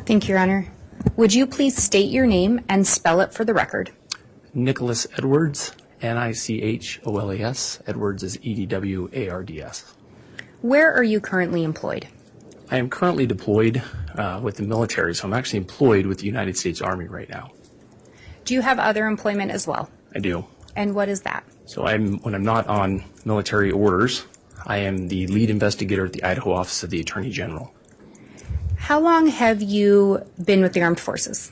Thank you, Your Honor. Would you please state your name and spell it for the record? Nicholas Edwards, Nicholas. Edwards is Edwards. Where are you currently employed? I am currently deployed with the military, so I'm actually employed with the United States Army right now. Do you have other employment as well? I do. And what is that? So when I'm not on military orders, I am the lead investigator at the Idaho Office of the Attorney General. How long have you been with the Armed Forces?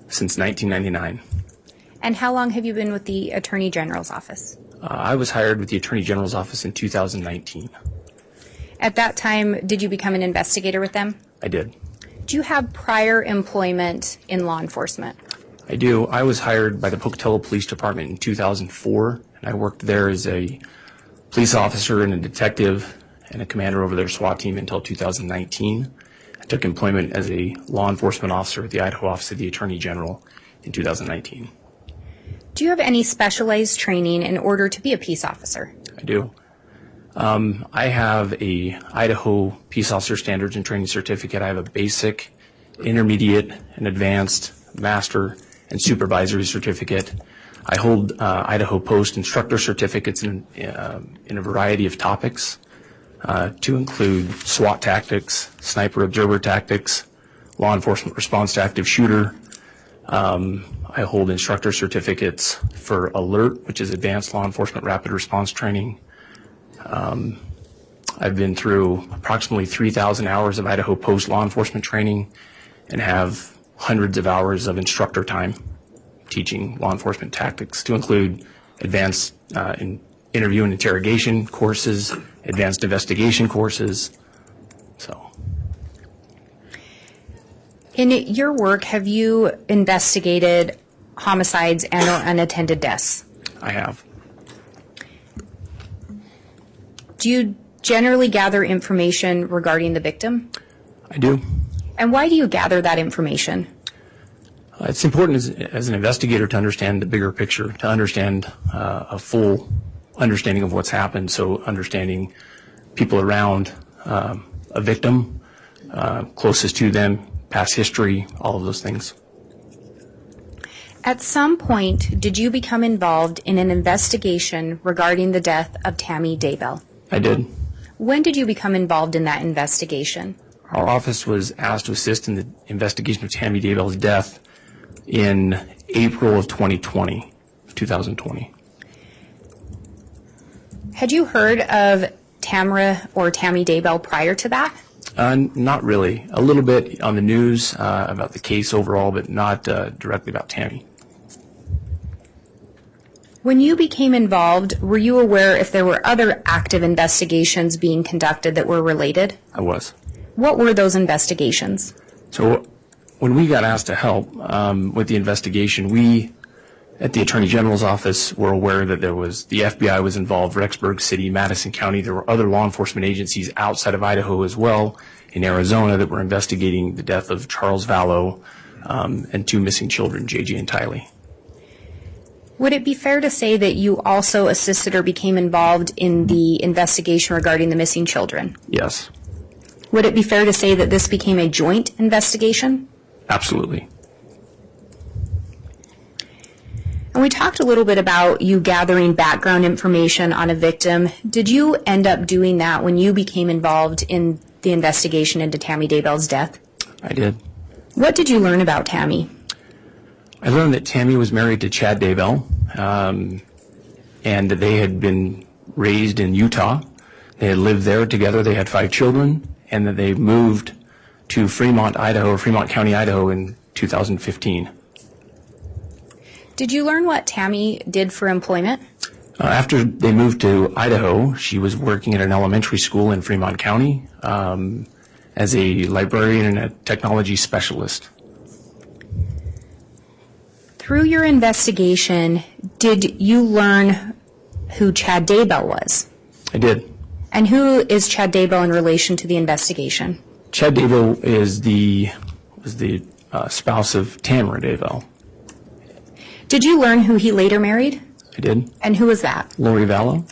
Since 1999. And how long have you been with the Attorney General's office? I was hired with the Attorney General's office in 2019. At that time, did you become an investigator with them? I did. Do you have prior employment in law enforcement? I do. I was hired by the Pocatello Police Department in 2004, and I worked there as a police officer and a detective and a commander over their SWAT team until 2019. I took employment as a law enforcement officer at the Idaho Office of the Attorney General in 2019. Do you have any specialized training in order to be a peace officer? I do. I have a Idaho Peace Officer Standards and Training Certificate. I have a basic, intermediate, and advanced master and supervisory certificate. I hold Idaho Post instructor certificates in a variety of topics to include SWAT tactics, sniper observer tactics, law enforcement response to active shooter. I hold instructor certificates for ALERT, which is Advanced Law Enforcement Rapid Response Training. I've been through approximately 3,000 hours of Idaho Post law enforcement training and have hundreds of hours of instructor time teaching law enforcement tactics to include advanced interview and interrogation courses, advanced investigation courses. So, in your work, have you investigated homicides and or unattended deaths? I have. Do you generally gather information regarding the victim? I do. And why do you gather that information? It's important as an investigator to understand the bigger picture, to understand a full understanding of what's happened, so understanding people around a victim, closest to them, past history, all of those things. At some point, did you become involved in an investigation regarding the death of Tammy Daybell? I did. When did you become involved in that investigation? Our office was asked to assist in the investigation of Tammy Daybell's death in April of 2020. Had you heard of Tamara or Tammy Daybell prior to that? Not really. A little bit on the news about the case overall, but not directly about Tammy. When you became involved, were you aware if there were other active investigations being conducted that were related? I was. What were those investigations? So when we got asked to help with the investigation, we at the Attorney General's office were aware that the FBI was involved, Rexburg City, Madison County. There were other law enforcement agencies outside of Idaho as well, in Arizona, that were investigating the death of Charles Vallow and two missing children, JJ and Tylee. Would it be fair to say that you also assisted or became involved in the investigation regarding the missing children? Yes. Would it be fair to say that this became a joint investigation? Absolutely. And we talked a little bit about you gathering background information on a victim. Did you end up doing that when you became involved in the investigation into Tammy Daybell's death? I did. What did you learn about Tammy? I learned that Tammy was married to Chad Daybell, and they had been raised in Utah. They had lived there together. They had 5 children, and that they moved to Fremont, Idaho, or Fremont County, Idaho in 2015. Did you learn what Tammy did for employment? After they moved to Idaho, she was working at an elementary school in Fremont County as a librarian and a technology specialist. Through your investigation, did you learn who Chad Daybell was? I did. And who is Chad Daybell in relation to the investigation? Chad Daybell was the spouse of Tamara Daybell. Did you learn who he later married? I did. And who was that? Lori Vallow.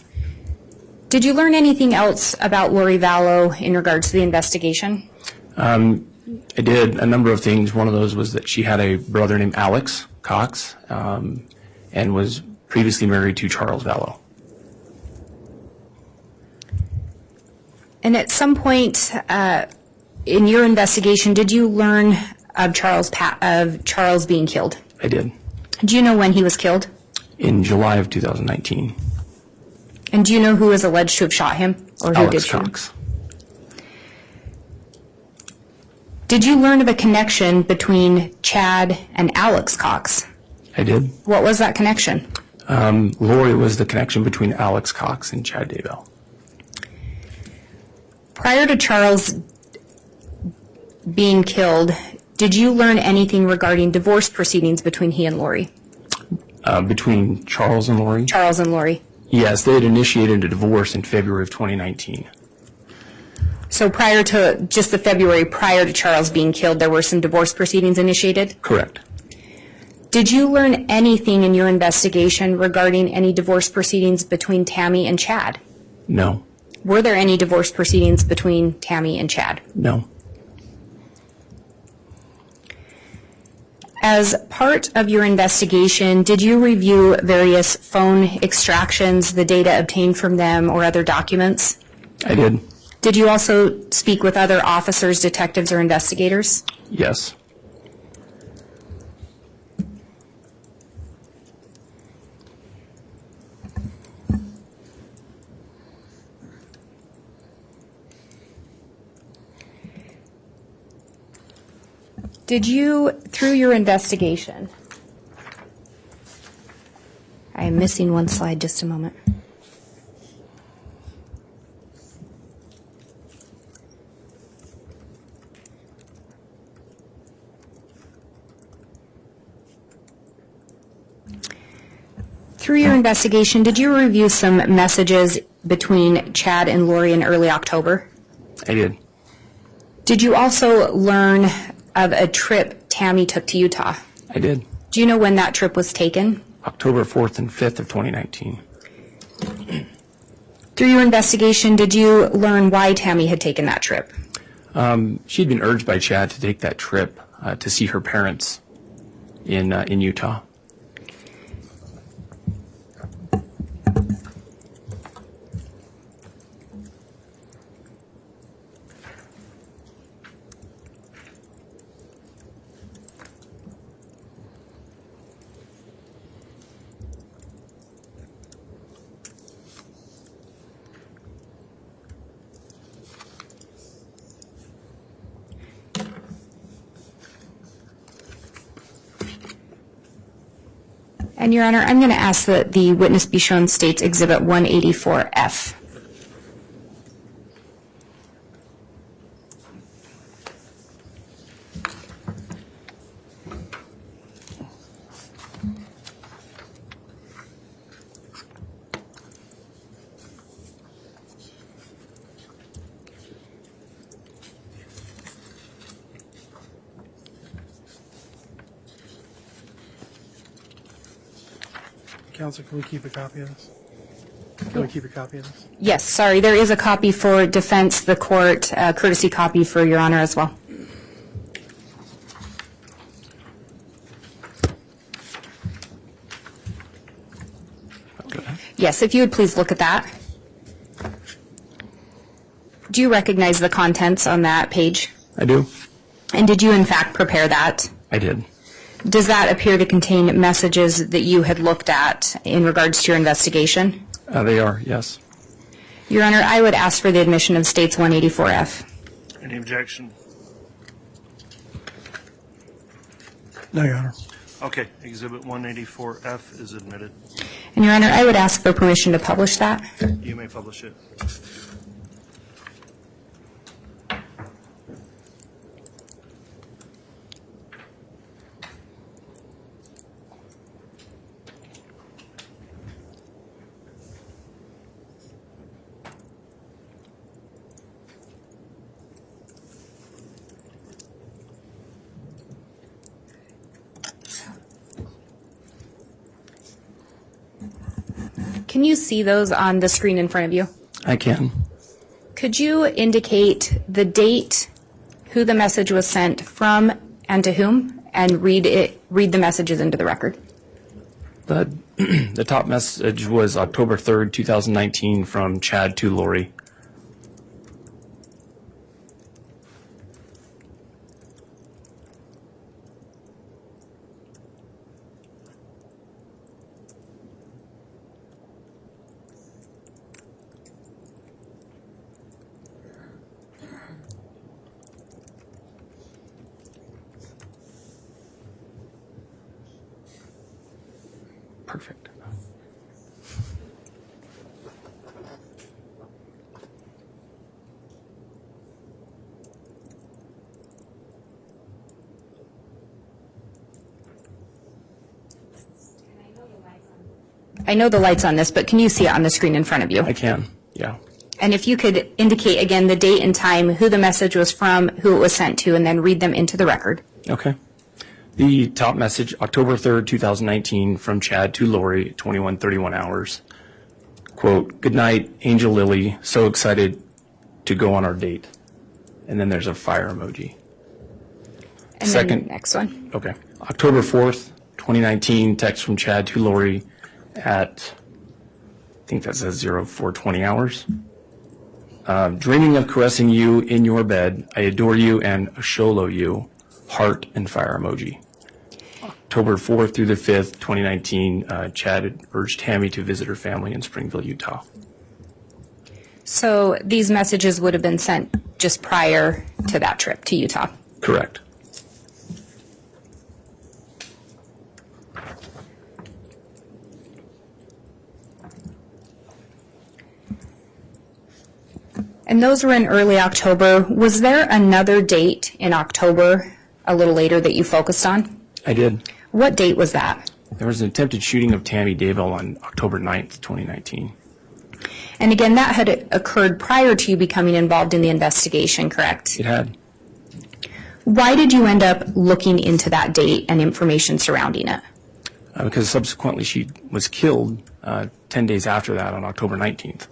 Did you learn anything else about Lori Vallow in regards to the investigation? I did a number of things. One of those was that she had a brother named Alex Cox and was previously married to Charles Vallow. And at some point in your investigation, did you learn of Charles being killed? I did. Do you know when he was killed? In July of 2019. And do you know who is alleged to have shot him? Or who Alex did shoot him? Cox. Did you learn of a connection between Chad and Alex Cox? I did. What was that connection? Lori was the connection between Alex Cox and Chad Daybell. Prior to Charles being killed, did you learn anything regarding divorce proceedings between he and Lori? Between Charles and Lori? Charles and Lori. Yes, they had initiated a divorce in February of 2019. So prior to just the February prior to Charles being killed, there were some divorce proceedings initiated? Correct. Did you learn anything in your investigation regarding any divorce proceedings between Tammy and Chad? No. Were there any divorce proceedings between Tammy and Chad? No. As part of your investigation, did you review various phone extractions, the data obtained from them, or other documents? I did. Did you also speak with other officers, detectives, or investigators? Yes. Did you, through your investigation, I am missing one slide, just a moment. Through your investigation, did you review some messages between Chad and Lori in early October? I did. Did you also learn of a trip Tammy took to Utah? I did. Do you know when that trip was taken? October 4th and 5th of 2019. Through your investigation, did you learn why Tammy had taken that trip? She'd been urged by Chad to take that trip to see her parents in Utah. And, Your Honor, I'm going to ask that the witness be shown State's Exhibit 184F. Counsel, can we keep a copy of this? Can we keep a copy of this? Yes, sorry, there is a copy for defense, the court, courtesy copy for Your Honor as well. Okay. Yes, if you would please look at that. Do you recognize the contents on that page? I do. And did you in fact prepare that? I did. Does that appear to contain messages that you had looked at in regards to your investigation? They are, yes. Your Honor, I would ask for the admission of State's 184F. Any objection? No, Your Honor. Okay, Exhibit 184F is admitted. And Your Honor, I would ask for permission to publish that. You may publish it. Can you see those on the screen in front of you? I can. Could you indicate the date who the message was sent from and to whom, and read the messages into the record. The top message was October 3rd, 2019 from Chad to Lori. Perfect. I know the light's on this, but can you see it on the screen in front of you? I can, yeah. And if you could indicate again the date and time, who the message was from, who it was sent to, and then read them into the record. Okay. The top message, October 3rd, 2019, from Chad to Lori, 21:31 hours. Quote, "Good night, Angel Lily. So excited to go on our date." And then there's a fire emoji. And Second. then next one. Okay. October 4th, 2019, text from Chad to Lori at, I think that says 04:20 hours. Dreaming of caressing you in your bed. I adore you and Asholo you. Heart and fire emoji. October 4th through the 5th, 2019, Chad had urged Tammy to visit her family in Springville, Utah. So these messages would have been sent just prior to that trip to Utah. Correct. And those were in early October. Was there another date in October, a little later, that you focused on? I did. What date was that? There was an attempted shooting of Tammy Daybell on October 9th, 2019. And again, that had occurred prior to you becoming involved in the investigation, correct? It had. Why did you end up looking into that date and information surrounding it? Because subsequently she was killed 10 days after that on October 19th.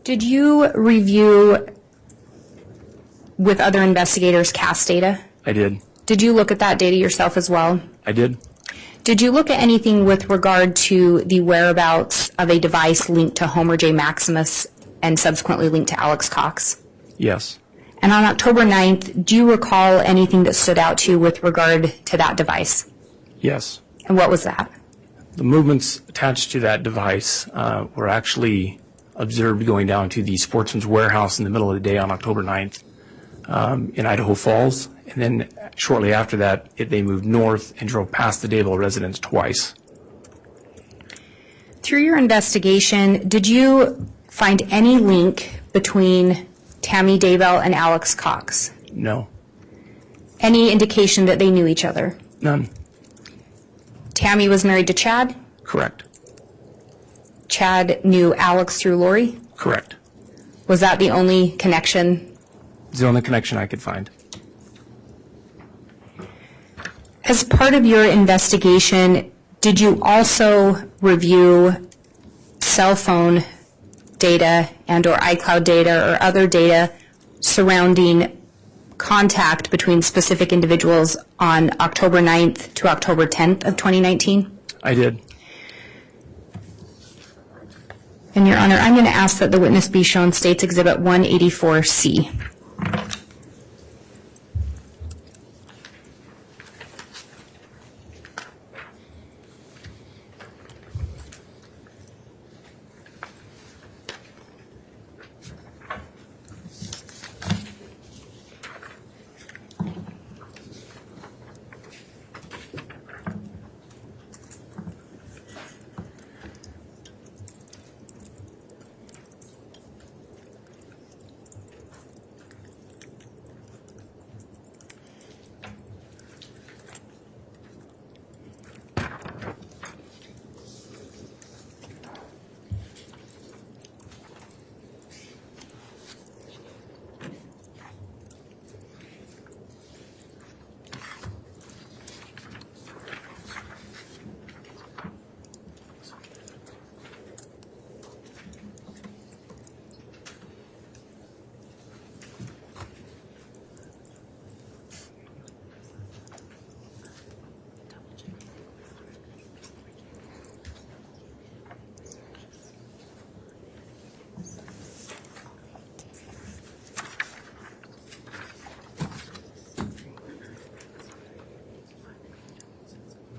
Did you review with other investigators CAS data? I did. Did you look at that data yourself as well? I did. Did you look at anything with regard to the whereabouts of a device linked to Homer J. Maximus and subsequently linked to Alex Cox? Yes. And on October 9th, do you recall anything that stood out to you with regard to that device? Yes. And what was that? The movements attached to that device were actually observed going down to the Sportsman's Warehouse in the middle of the day on October 9th in Idaho Falls. And then shortly after that, they moved north and drove past the Daybell residence twice. Through your investigation, did you find any link between Tammy Daybell and Alex Cox? No. Any indication that they knew each other? None. Tammy was married to Chad? Correct. Chad knew Alex through Lori? Correct. Was that the only connection? It's the only connection I could find. As part of your investigation, did you also review cell phone data and or iCloud data or other data surrounding contact between specific individuals on October 9th to October 10th of 2019? I did. And Your Honor, I'm going to ask that the witness be shown State's Exhibit 184C.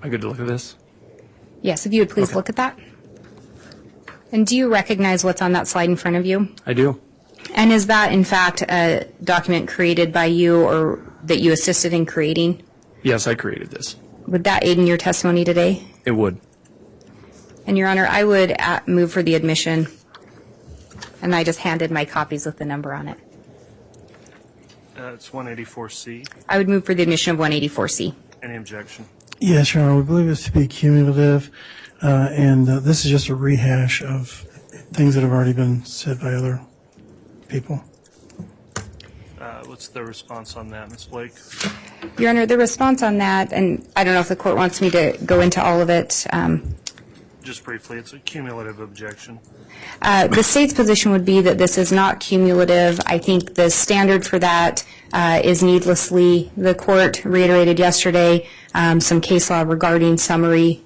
I good to look at this? Yes, if you would please Okay. look at that. And do you recognize what's on that slide in front of you? I do. And is that, in fact, a document created by you or that you assisted in creating? Yes, I created this. Would that aid in your testimony today? It would. And, Your Honor, I would move for the admission. And I just handed my copies with the number on it. It's 184C. I would move for the admission of 184C. Any objection? Yes, Your Honor, we believe this to be cumulative, and this is just a rehash of things that have already been said by other people. What's the response on that, Ms. Blake? Your Honor, the response on that, and I don't know if the court wants me to go into all of it. Just briefly, it's a cumulative objection. The state's position would be that this is not cumulative. I think the standard for that is needlessly. The court reiterated yesterday some case law regarding summary,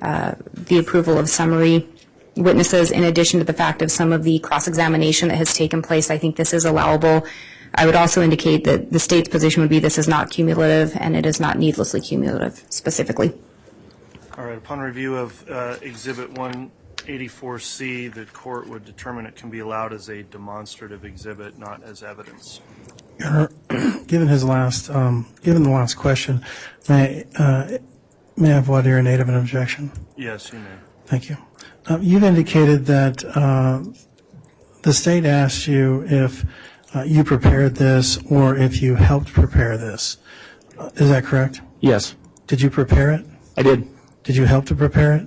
the approval of summary witnesses, in addition to the fact of some of the cross-examination that has taken place. I think this is allowable. I would also indicate that the state's position would be this is not cumulative and it is not needlessly cumulative specifically. All right, upon review of Exhibit 184C, the court would determine it can be allowed as a demonstrative exhibit, not as evidence. Your Honor, given the last question, may I have voir dire native an objection? Yes, you may. Thank you. You've indicated that the state asked you if you prepared this or if you helped prepare this. Is that correct? Yes, Did you prepare it? I did. Did you help to prepare it?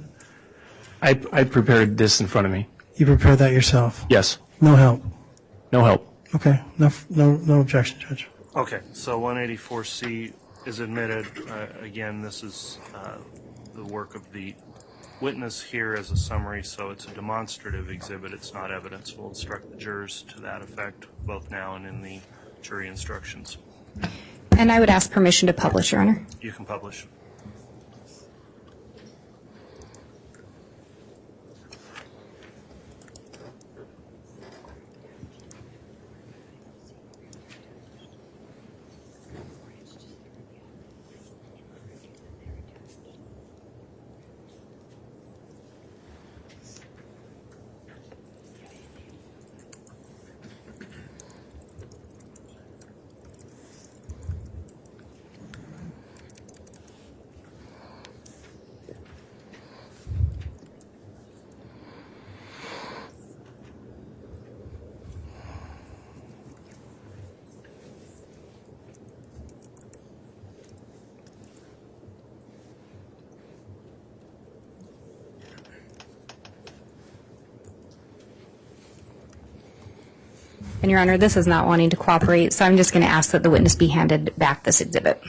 I prepared this in front of me. You prepared that yourself? Yes. No help? No help. Okay. No objection, Judge. Okay, so 184C is admitted. Again, this is the work of the witness here as a summary, so it's a demonstrative exhibit. It's not evidence. We'll instruct the jurors to that effect, both now and in the jury instructions. And I would ask permission to publish, Your Honor. You can publish. And, Your Honor, this is not wanting to cooperate, so I'm just going to ask that the witness be handed back this exhibit.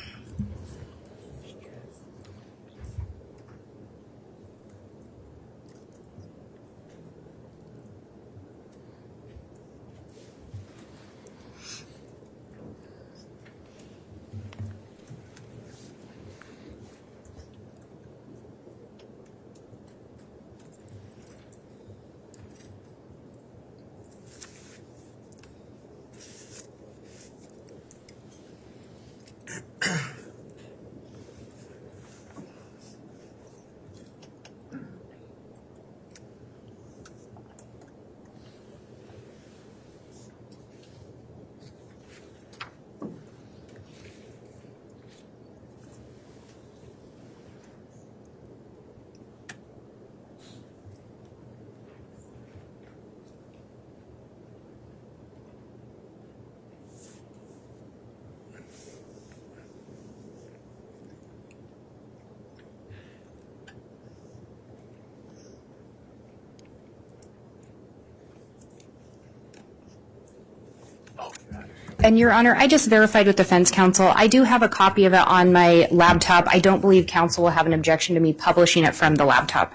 And, Your Honor, I just verified with defense counsel. I do have a copy of it on my laptop. I don't believe counsel will have an objection to me publishing it from the laptop.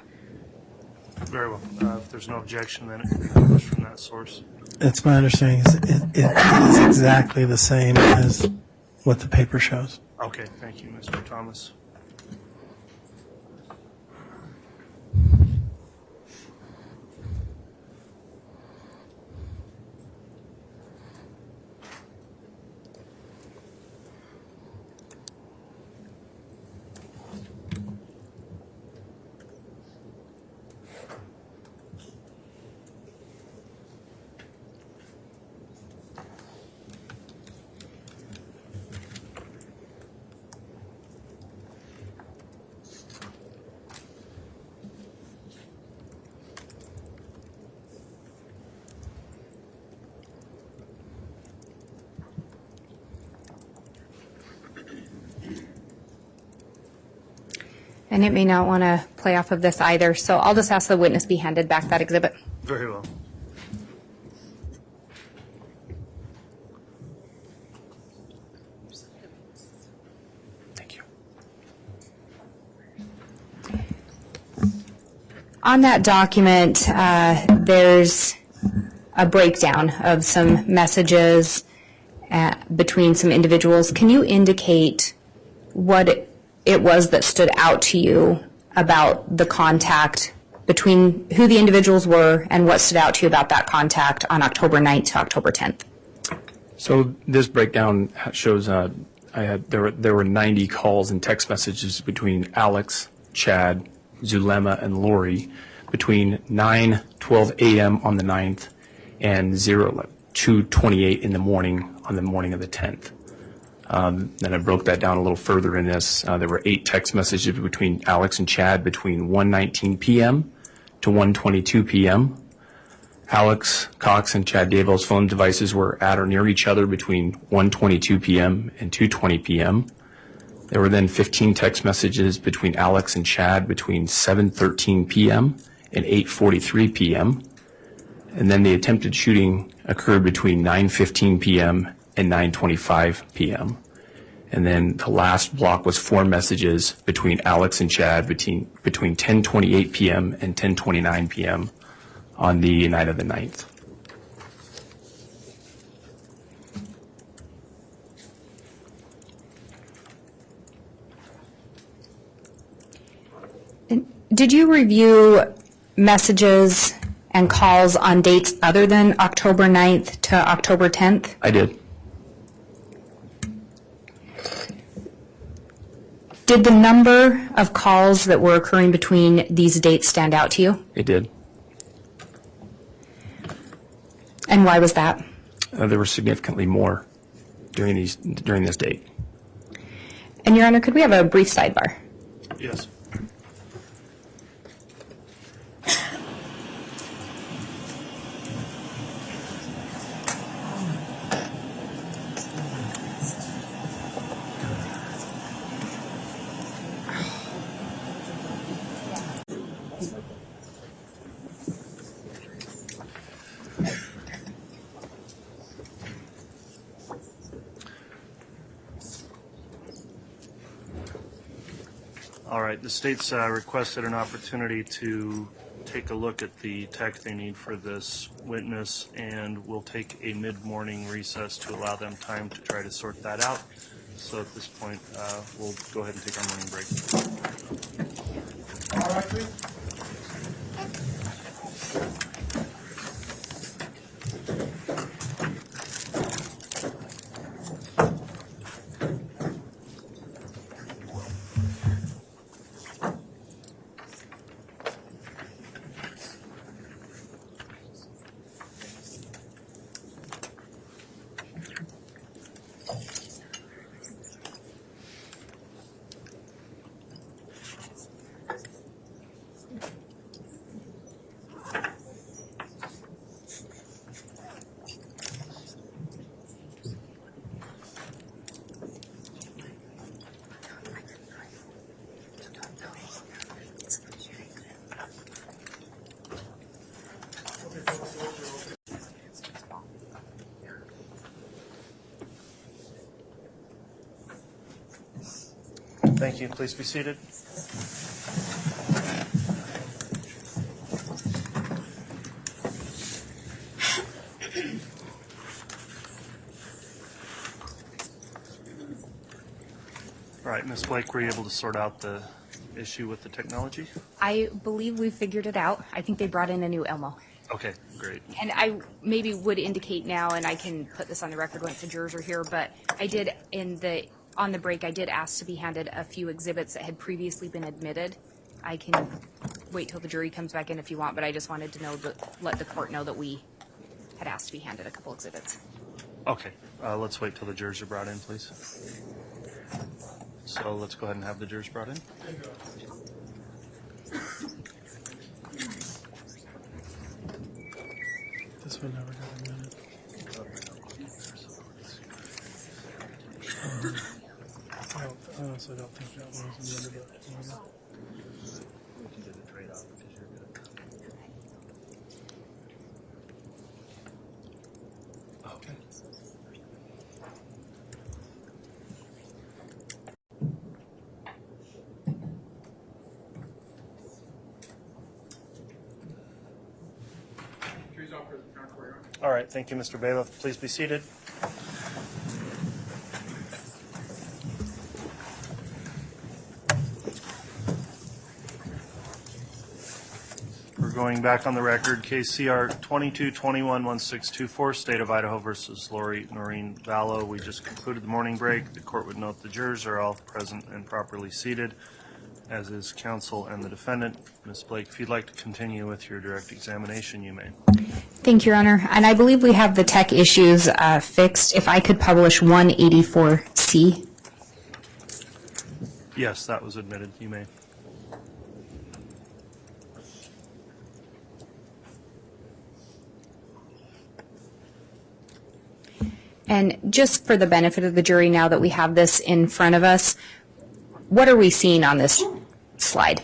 Very well. If there's no objection, then it can be published from that source. It's my understanding it's exactly the same as what the paper shows. Okay, thank you, Mr. Thomas. And it may not want to play off of this either, so I'll just ask the witness be handed back that exhibit. Very well. Thank you. On that document, there's a breakdown of some messages between some individuals. Can you indicate what it was that stood out to you about the contact between who the individuals were and what stood out to you about that contact on October 9th to October 10th? So this breakdown shows there were 90 calls and text messages between Alex, Chad, Zulema, and Lori between 9:12 a.m. on the 9th and 2:28 in the morning on the morning of the 10th. Then I broke that down a little further in this. There were 8 text messages between Alex and Chad between 1:19 p.m. to 1:22 p.m. Alex Cox and Chad Daybell's phone devices were at or near each other between 1:22 p.m. and 2:20 p.m. There were then 15 text messages between Alex and Chad between 7:13 p.m. and 8:43 p.m. And then the attempted shooting occurred between 9:15 p.m. and 9:25 p.m. And then the last block was 4 messages between Alex and Chad between 10:28 p.m. and 10:29 p.m. on the night of the 9th. Did you review messages and calls on dates other than October 9th to October 10th? I did. Did the number of calls that were occurring between these dates stand out to you? It did. And why was that? There were significantly more during this date. And Your Honor, could we have a brief sidebar? Yes. All right, the state's requested an opportunity to take a look at the tech they need for this witness, and we'll take a mid-morning recess to allow them time to try to sort that out. So at this point, we'll go ahead and take our morning break. All right, please. Thank you. Please be seated. All right, Ms. Blake, were you able to sort out the issue with the technology? I believe we figured it out. I think they brought in a new Elmo. Okay, great. And I maybe would indicate now, and I can put this on the record once the jurors are here, but I did on the break, I did ask to be handed a few exhibits that had previously been admitted. I can wait till the jury comes back in if you want, but I just wanted to let the court know that we had asked to be handed a couple exhibits. Okay, let's wait till the jurors are brought in, please. So let's go ahead and have the jurors brought in. This one never got admitted. I honestly don't think that was admitted. All right, thank you, Mr. Bailiff. Please be seated. We're going back on the record. Case CR 2221-1624, State of Idaho versus Lori Noreen Vallow. We just concluded the morning break. The court would note the jurors are all present and properly seated, as is counsel and the defendant. Ms. Blake, if you'd like to continue with your direct examination, you may. Thank you, Your Honor. And I believe we have the tech issues fixed. If I could publish 184C. Yes, that was admitted. You may. And just for the benefit of the jury, now that we have this in front of us, what are we seeing on this slide?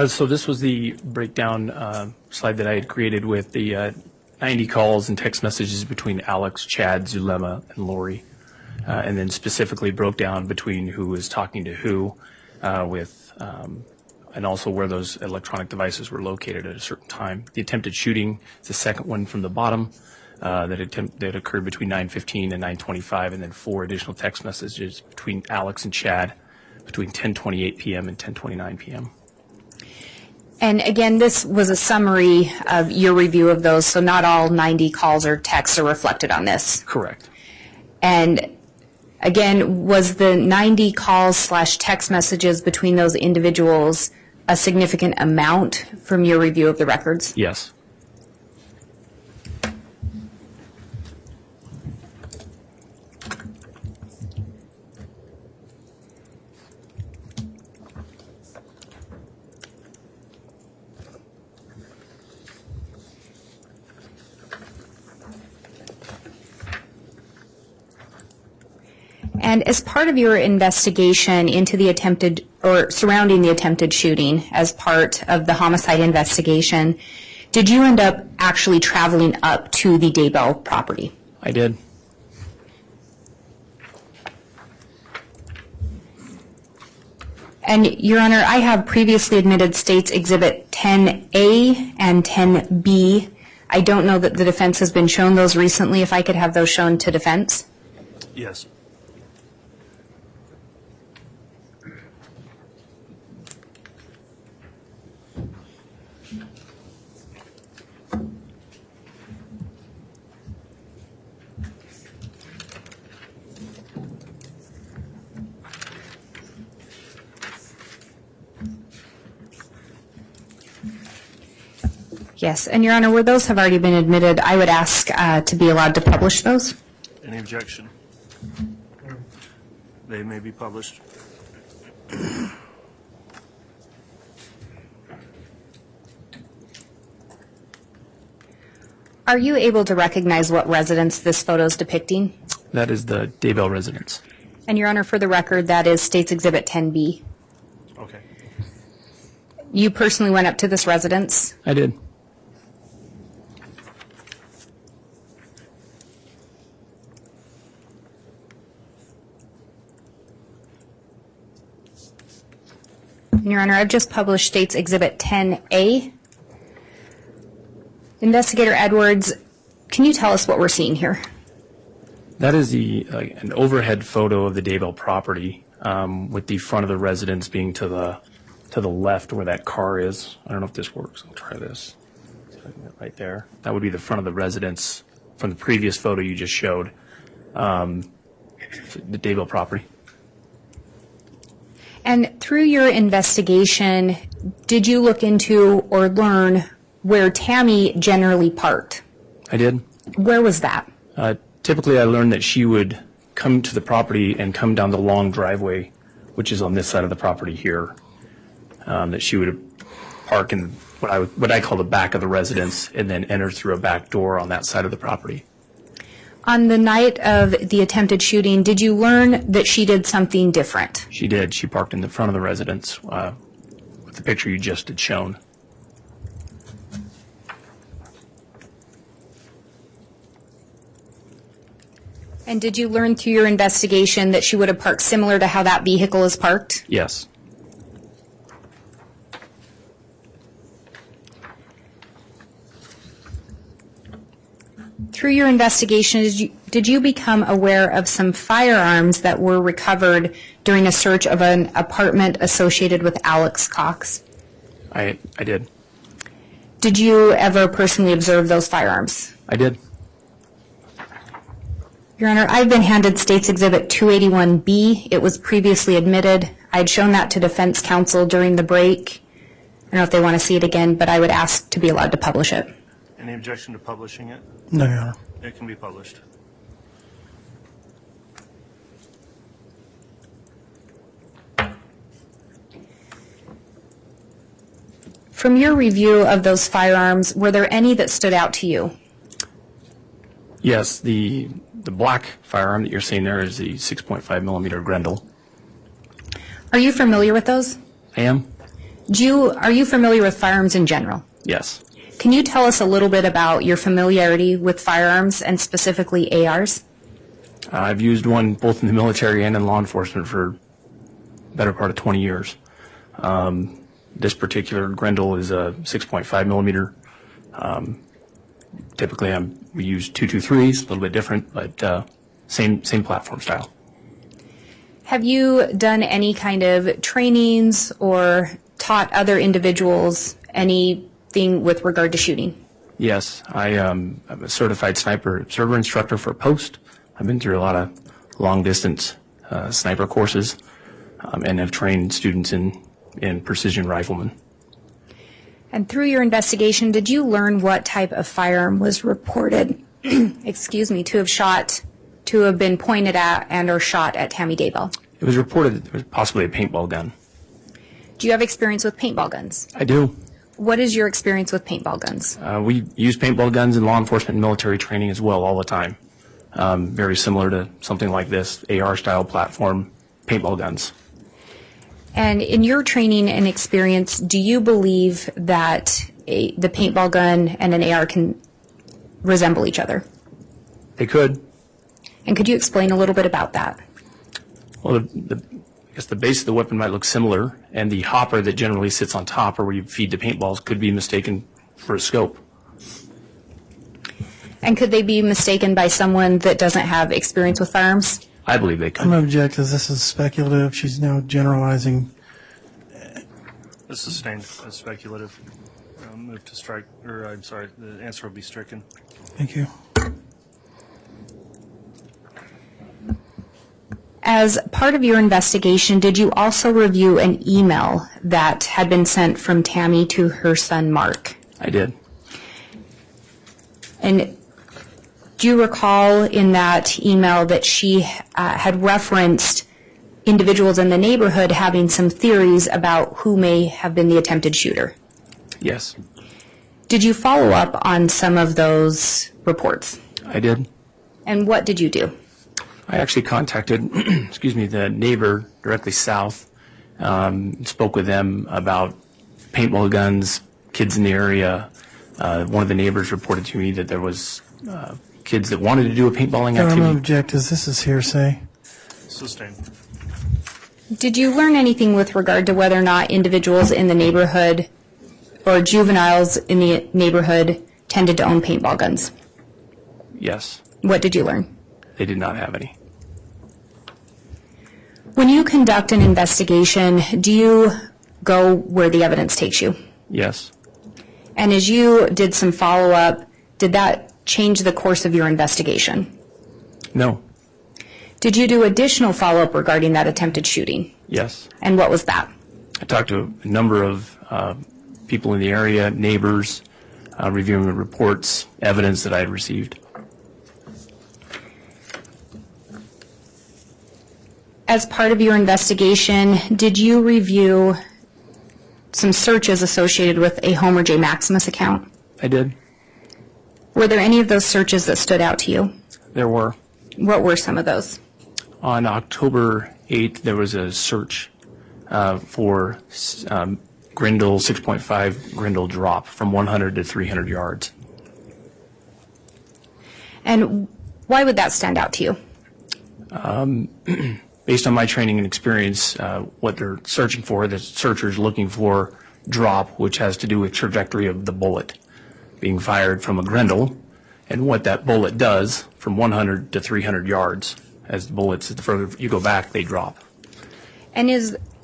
So this was the breakdown slide that I had created with the 90 calls and text messages between Alex, Chad, Zulema, and Lori, and then specifically broke down between who was talking to who, and also where those electronic devices were located at a certain time. The attempted shooting is the second one from the bottom that occurred between 9:15 and 9:25, and then 4 additional text messages between Alex and Chad between 10:28 p.m. and 10:29 p.m. And again, this was a summary of your review of those, so not all 90 calls or texts are reflected on this. Correct. And again, was the 90 calls / text messages between those individuals a significant amount from your review of the records? Yes. And as part of your investigation into the attempted, or surrounding the attempted shooting as part of the homicide investigation, did you end up actually traveling up to the Daybell property? I did. And, Your Honor, I have previously admitted States Exhibit 10A and 10B. I don't know that the defense has been shown those recently. If I could have those shown to defense. Yes. Yes, and Your Honor, where those have already been admitted, I would ask to be allowed to publish those. Any objection? They may be published. Are you able to recognize what residence this photo is depicting? That is the Daybell residence. And Your Honor, for the record, that is States Exhibit 10B. Okay. You personally went up to this residence? I did. Your Honor, I've just published States Exhibit 10A. Investigator Edwards, can you tell us what we're seeing here? That is an overhead photo of the Daybell property, with the front of the residence being to the left where that car is. I don't know if this works. I'll try this. Right there. That would be the front of the residence from the previous photo you just showed, the Daybell property. And through your investigation, did you look into or learn where Tammy generally parked? I did. Where was that? Typically, I learned that she would come to the property and come down the long driveway, which is on this side of the property here. That she would park in what I call the back of the residence and then enter through a back door on that side of the property. On the night of the attempted shooting, did you learn that she did something different? She did. She parked in the front of the residence with the picture you just had shown. And did you learn through your investigation that she would have parked similar to how that vehicle is parked? Yes. Through your investigation, did you become aware of some firearms that were recovered during a search of an apartment associated with Alex Cox? I did. Did you ever personally observe those firearms? I did. Your Honor, I've been handed State's Exhibit 281B. It was previously admitted. I'd shown that to defense counsel during the break. I don't know if they want to see it again, but I would ask to be allowed to publish it. Any objection to publishing it? No, Your Honor. It can be published. From your review of those firearms, were there any that stood out to you? Yes, the black firearm that you're seeing there is the 6.5 millimeter Grendel. Are you familiar with those? I am? Are you familiar with firearms in general? Yes. Can you tell us a little bit about your familiarity with firearms and specifically ARs? I've used one both in the military and in law enforcement for the better part of 20 years. This particular Grendel is a 6.5 millimeter. Typically we use 223s, a little bit different, but same platform style. Have you done any kind of trainings or taught other individuals anything with regard to shooting? Yes, I'm a certified sniper observer instructor for Post. I've been through a lot of long-distance sniper courses and have trained students in precision riflemen. And through your investigation, did you learn what type of firearm was reported, to have been pointed at and or shot at Tammy Daybell? It was reported that it was possibly a paintball gun. Do you have experience with paintball guns? I do. What is your experience with paintball guns? We use paintball guns in law enforcement and military training as well all the time. Very similar to something like this, AR-style platform paintball guns. And in your training and experience, do you believe that the paintball gun and an AR can resemble each other? They could. And could you explain a little bit about that? Well, I guess the base of the weapon might look similar, and the hopper that generally sits on top or where you feed the paintballs could be mistaken for a scope. And could they be mistaken by someone that doesn't have experience with firearms? I believe they could. I'm going to object as this is speculative. She's now generalizing. This is sustained as speculative. Move to strike, or I'm sorry, the answer will be stricken. Thank you. As part of your investigation, did you also review an email that had been sent from Tammy to her son, Mark? I did. And do you recall in that email that she had referenced individuals in the neighborhood having some theories about who may have been the attempted shooter? Yes. Did you follow up on some of those reports? I did. And what did you do? I actually contacted, the neighbor directly south, spoke with them about paintball guns, kids in the area. One of the neighbors reported to me that there was kids that wanted to do a paintballing I'm activity. going to object as this is hearsay. Sustained. Did you learn anything with regard to whether or not individuals in the neighborhood or juveniles in the neighborhood tended to own paintball guns? Yes. What did you learn? They did not have any. When you conduct an investigation, do you go where the evidence takes you? Yes. And as you did some follow-up, did that change the course of your investigation? No. Did you do additional follow-up regarding that attempted shooting? Yes. And what was that? I talked to a number of people in the area, neighbors, reviewing reports, evidence that I had received. As part of your investigation, did you review some searches associated with a Homer J. Maximus account? I did. Were there any of those searches that stood out to you? There were. What were some of those? On October 8th, there was a search for Grendel 6.5 Grendel drop from 100 to 300 yards. And why would that stand out to you? Based on my training and experience, what they're searching for, the searcher's looking for drop, which has to do with trajectory of the bullet being fired from a Grendel, and what that bullet does from 100 to 300 yards. As the bullets, the further you go back, they drop. And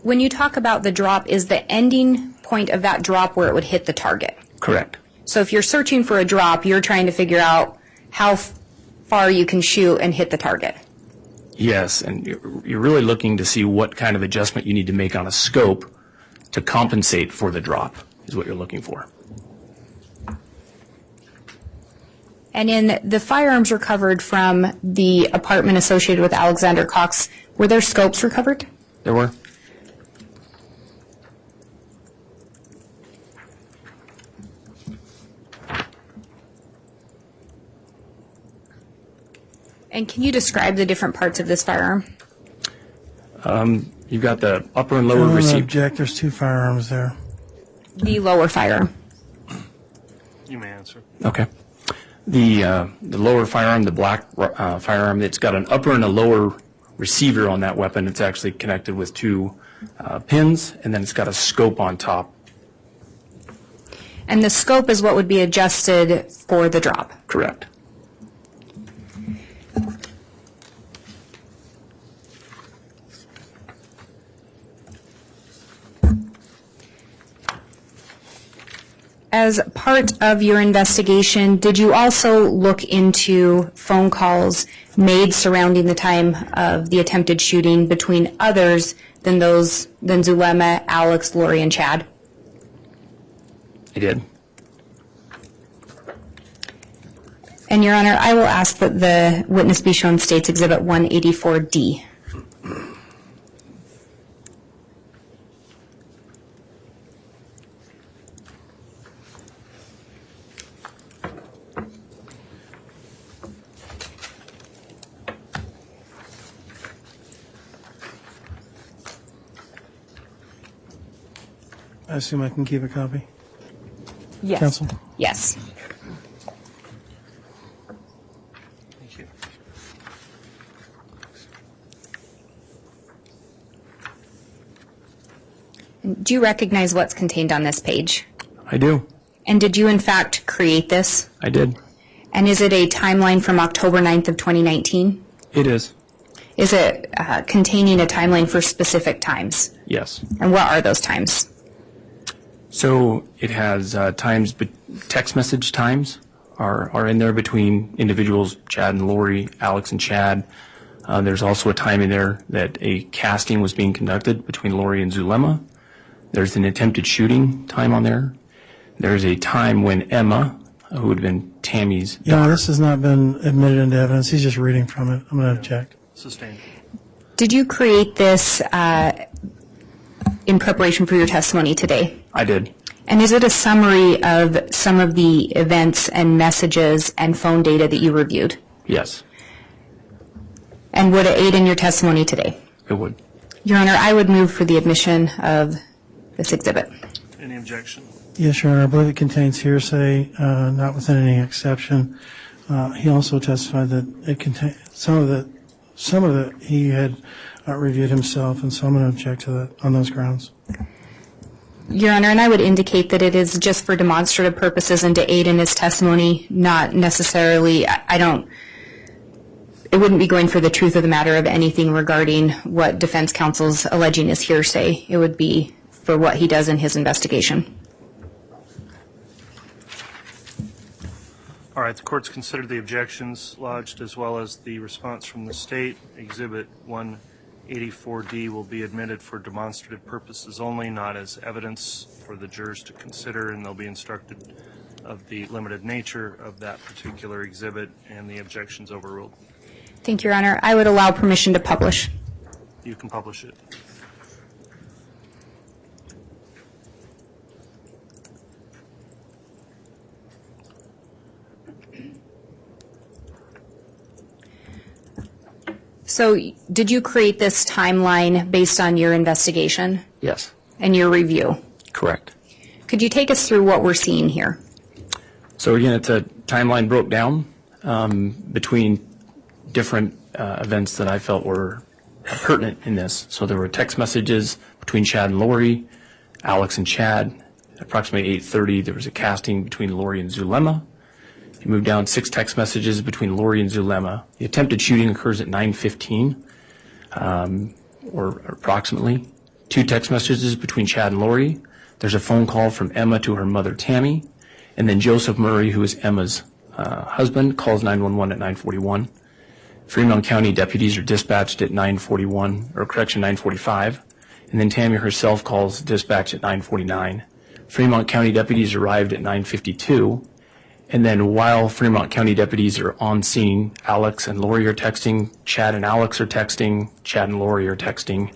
when you talk about the drop, is the ending point of that drop where it would hit the target? Correct. So if you're searching for a drop, you're trying to figure out how far you can shoot and hit the target. Yes, and you're really looking to see what kind of adjustment you need to make on a scope to compensate for the drop, is what you're looking for. And in the firearms recovered from the apartment associated with Alexander Cox, were there scopes recovered? There were. And can you describe the different parts of this firearm? You've got the upper and lower I'm going to receiver. object. There's two firearms there. The lower firearm. You may answer. Okay. The lower firearm, the black firearm, it's got an upper and a lower receiver on that weapon. It's actually connected with two pins, and then it's got a scope on top. And the scope is what would be adjusted for the drop. Correct. As part of your investigation, did you also look into phone calls made surrounding the time of the attempted shooting between others than Zulema, Alex, Lori, and Chad? I did. And Your Honor, I will ask that the witness be shown State's Exhibit 184D. I assume I can keep a copy. Yes. Counsel? Yes. Thank you. Do you recognize what's contained on this page? I do. And did you in fact create this? I did. And is it a timeline from October 9th of 2019? It is. Is it containing a timeline for specific times? Yes. And what are those times? So it has times, but text message times are in there between individuals, Chad and Lori, Alex and Chad. There's also a time in there that a casting was being conducted between Lori and Zulema. There's an attempted shooting time on there. There's a time when Emma, who had been Tammy's daughter. Yeah, this has not been admitted into evidence. He's just reading from it. I'm going to object. Sustained. Did you create this in preparation for your testimony today? I did. And is it a summary of some of the events and messages and phone data that you reviewed? Yes, And would it aid in your testimony today? it would. Your Honor, I would move for the admission of this exhibit. Any objection? Yes, Your Honor. I believe it contains hearsay, not within any exception. He also testified that it contained some of it he had reviewed himself, and so I'm going to object to that on those grounds. Your Honor, and I would indicate that it is just for demonstrative purposes and to aid in his testimony, not necessarily, it wouldn't be going for the truth of the matter of anything regarding what defense counsel's alleging is hearsay. It would be for what he does in his investigation. All right, the court's considered the objections lodged as well as the response from the state. Exhibit 184D will be admitted for demonstrative purposes only, not as evidence for the jurors to consider, and they'll be instructed of the limited nature of that particular exhibit, and the objections overruled. Thank you, Your Honor. I would allow permission to publish. You can publish it. So did you create this timeline based on your investigation Yes, and your review? correct. Could you take us through what we're seeing here? So again, it's a timeline broke down between different events that I felt were pertinent in this. So there were text messages between Chad and Lori, Alex and Chad. At approximately 8:30, there was a casting between Lori and Zulema. If you move down, 6 text messages between Lori and Zulema. The attempted shooting occurs at 9:15, or approximately. 2 text messages between Chad and Lori. There's a phone call from Emma to her mother, Tammy. And then Joseph Murray, who is Emma's husband, calls 911 at 9:41. Fremont County deputies are dispatched at 9:45. And then Tammy herself calls dispatch at 9:49. Fremont County deputies arrived at 9:52. And then while Fremont County deputies are on scene, Alex and Lori are texting, Chad and Alex are texting, Chad and Lori are texting.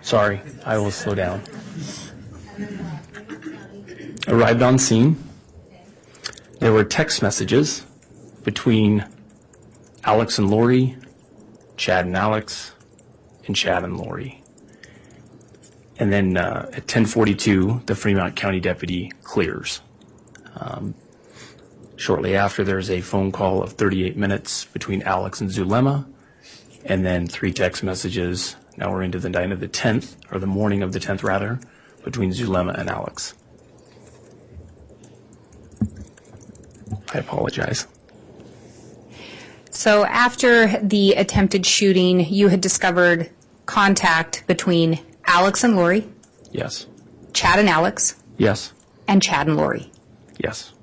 Sorry, I will slow down. Arrived on scene. There were text messages between Alex and Lori, Chad and Alex, and Chad and Lori. And then at 10:42, the Fremont County deputy clears. Shortly after, there's a phone call of 38 minutes between Alex and Zulema, and then 3 text messages. Now we're into the night of the 10th, or the morning of the 10th rather, between Zulema and Alex. I apologize. So after the attempted shooting, you had discovered contact between Alex and Lori, Yes. Chad and Alex, Yes. and Chad and Lori. Yes.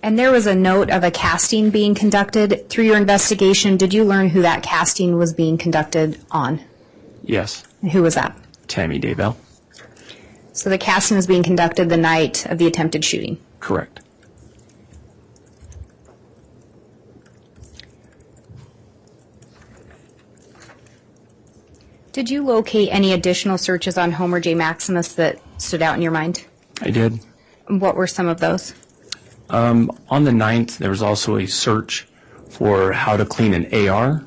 And there was a note of a casting being conducted. Through your investigation, did you learn who that casting was being conducted on? Yes. And who was that? Tammy Daybell. So the casting was being conducted the night of the attempted shooting. Correct. Did you locate any additional searches on Homer J. Maximus that stood out in your mind? I did. What were some of those? On the 9th, there was also a search for how to clean an AR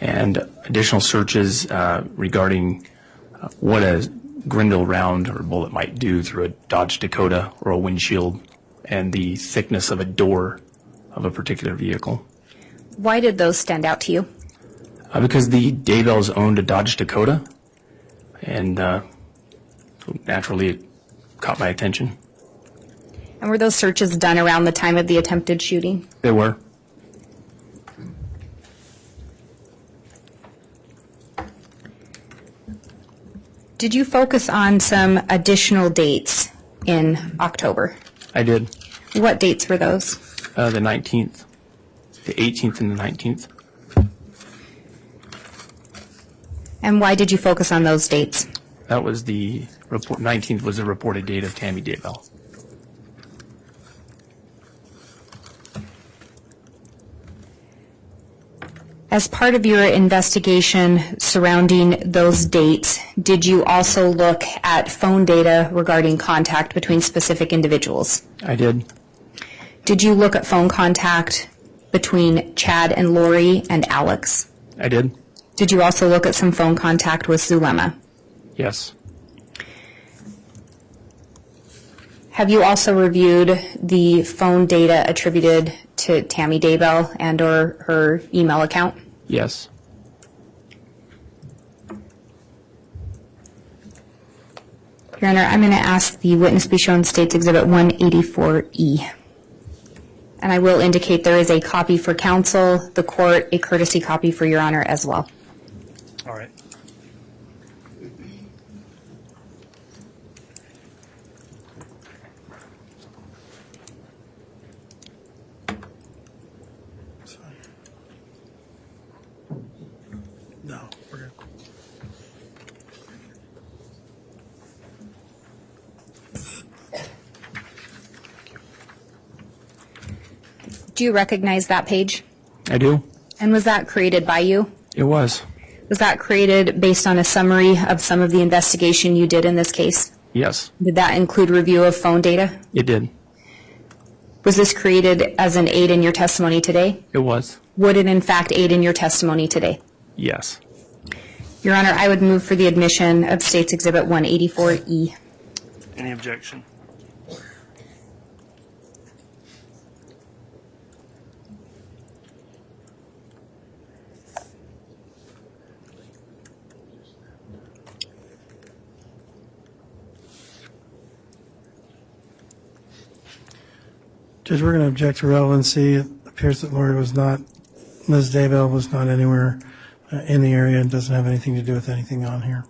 and additional searches regarding what a Grindle round or bullet might do through a Dodge Dakota or a windshield and the thickness of a door of a particular vehicle. Why did those stand out to you? Because the Daybells owned a Dodge Dakota, and so naturally it caught my attention. And were those searches done around the time of the attempted shooting? They were. Did you focus on some additional dates in October? I did. What dates were those? The 19th, the 18th, and the 19th. And why did you focus on those dates? That was the report. 19th was the reported date of Tammy Daybell. As part of your investigation surrounding those dates, did you also look at phone data regarding contact between specific individuals? I did. Did you look at phone contact between Chad and Lori and Alex? I did. Did you also look at some phone contact with Zulema? Yes. Have you also reviewed the phone data attributed to Tammy Daybell and or her email account? Yes. Your Honor, I'm going to ask the witness be shown State's Exhibit 184E. And I will indicate there is a copy for counsel, the court, a courtesy copy for Your Honor as well. All right. No, we're good. Do you recognize that page? I do. And was that created by you? It was. Was that created based on a summary of some of the investigation you did in this case? Yes, Did that include review of phone data? it did. Was this created as an aid in your testimony today? It was. Would it in fact aid in your testimony today? Yes. Your Honor, I would move for the admission of State's Exhibit 184E. Any objection? Judge, we're going to object to relevancy. It appears that Ms. Daybell was not anywhere in the area and doesn't have anything to do with anything on here.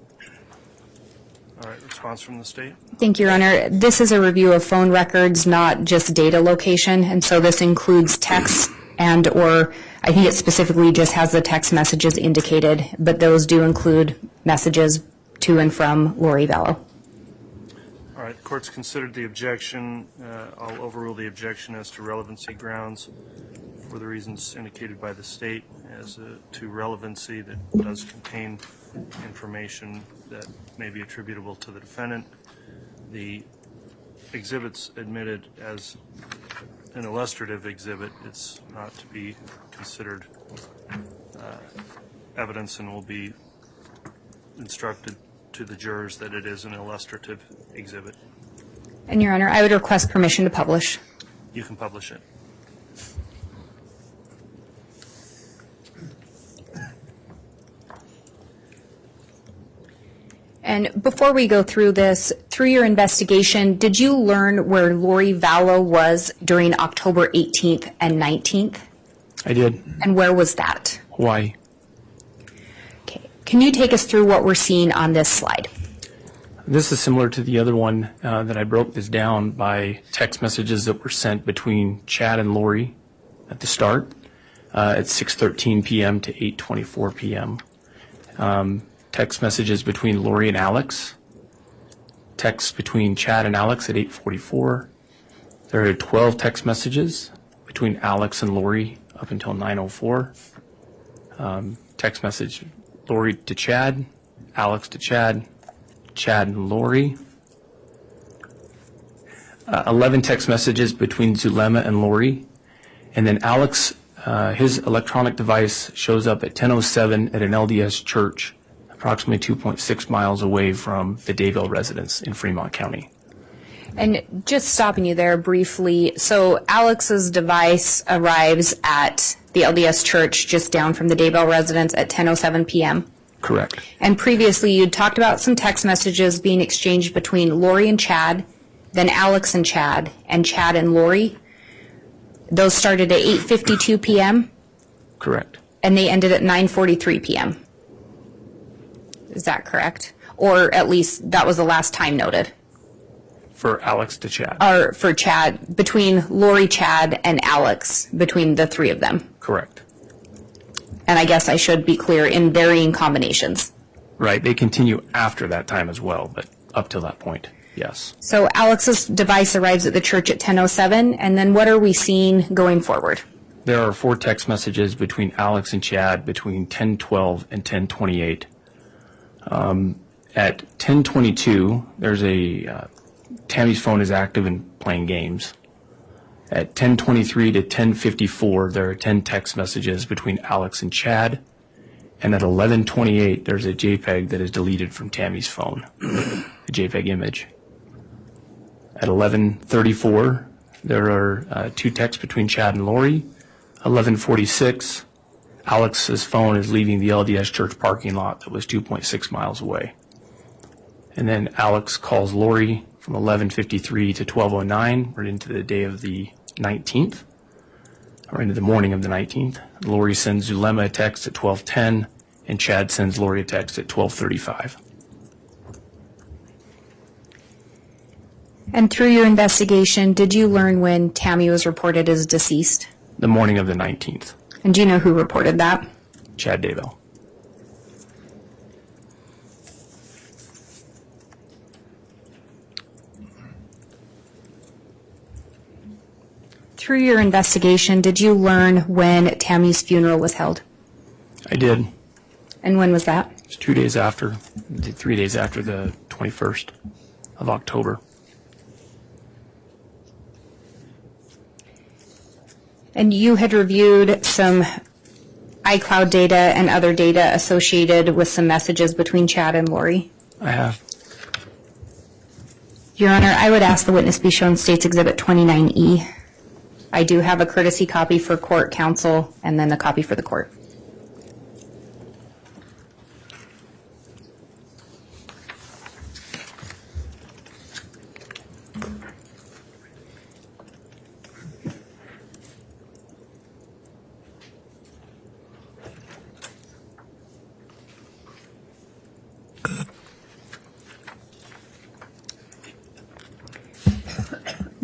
All right, response from the state? Thank you, Your Honor. This is a review of phone records, not just data location, and so this includes text or I think it specifically just has the text messages indicated, but those do include messages to and from Lori Vallow. All right, the court's considered the objection. I'll overrule the objection as to relevancy grounds for the reasons indicated by the state as to relevancy that does contain information that may be attributable to the defendant. The exhibit's admitted as an illustrative exhibit. It's not to be considered evidence and will be instructed to the jurors that it is an illustrative exhibit. And Your Honor, I would request permission to publish. You can publish it. And before we go through this, through your investigation, did you learn where Lori Vallow was during October 18th and 19th? I did. And where was that? Hawaii. Okay. Can you take us through what we're seeing on this slide? This is similar to the other one that I broke this down by text messages that were sent between Chad and Lori at the start at 6:13 p.m. to 8:24 p.m. Text messages between Lori and Alex. Texts between Chad and Alex at 8:44. There are 12 text messages between Alex and Lori up until 9:04. Text message Lori to Chad, Alex to Chad, Chad and Lori. 11 text messages between Zulema and Lori. And then Alex, his electronic device shows up at 10:07 at an LDS church, approximately 2.6 miles away from the Daybell residence in Fremont County. And just stopping you there briefly, so Alex's device arrives at the LDS church just down from the Daybell residence at 10:07 p.m. Correct. And previously you'd talked about some text messages being exchanged between Lori and Chad, then Alex and Chad and Lori. Those started at 8:52 p.m. Correct. and they ended at 9:43 p.m. Is that correct? Or at least that was the last time noted. For Alex to Chad. Or for Chad, between Lori, Chad, and Alex, between the three of them. Correct. And I guess I should be clear, in varying combinations. Right. They continue after that time as well, but up till that point, yes. So Alex's device arrives at the church at 10:07, and then what are we seeing going forward? There are 4 text messages between Alex and Chad between 10:12 and 10:28. At 10:22, there's Tammy's phone is active and playing games. At 10:23 to 10:54, there are 10 text messages between Alex and Chad. And at 11:28, there's a JPEG that is deleted from Tammy's phone, a JPEG image. At 11:34, there are 2 texts between Chad and Lori. 11:46, Alex's phone is leaving the LDS church parking lot that was 2.6 miles away. And then Alex calls Lori from 11:53 to 12:09, right into the day of the 19th, or into the morning of the 19th. Lori sends Zulema a text at 12:10, and Chad sends Lori a text at 12:35. And through your investigation, did you learn when Tammy was reported as deceased? The morning of the 19th. And do you know who reported that? Chad Daybell. Through your investigation, did you learn when Tammy's funeral was held? I did. And when was that? It was 2 days after, 3 days after the 21st of October. And you had reviewed some iCloud data and other data associated with some messages between Chad and Lori? I have. Your Honor, I would ask the witness be shown State's Exhibit 29E. I do have a courtesy copy for court counsel and then a copy for the court.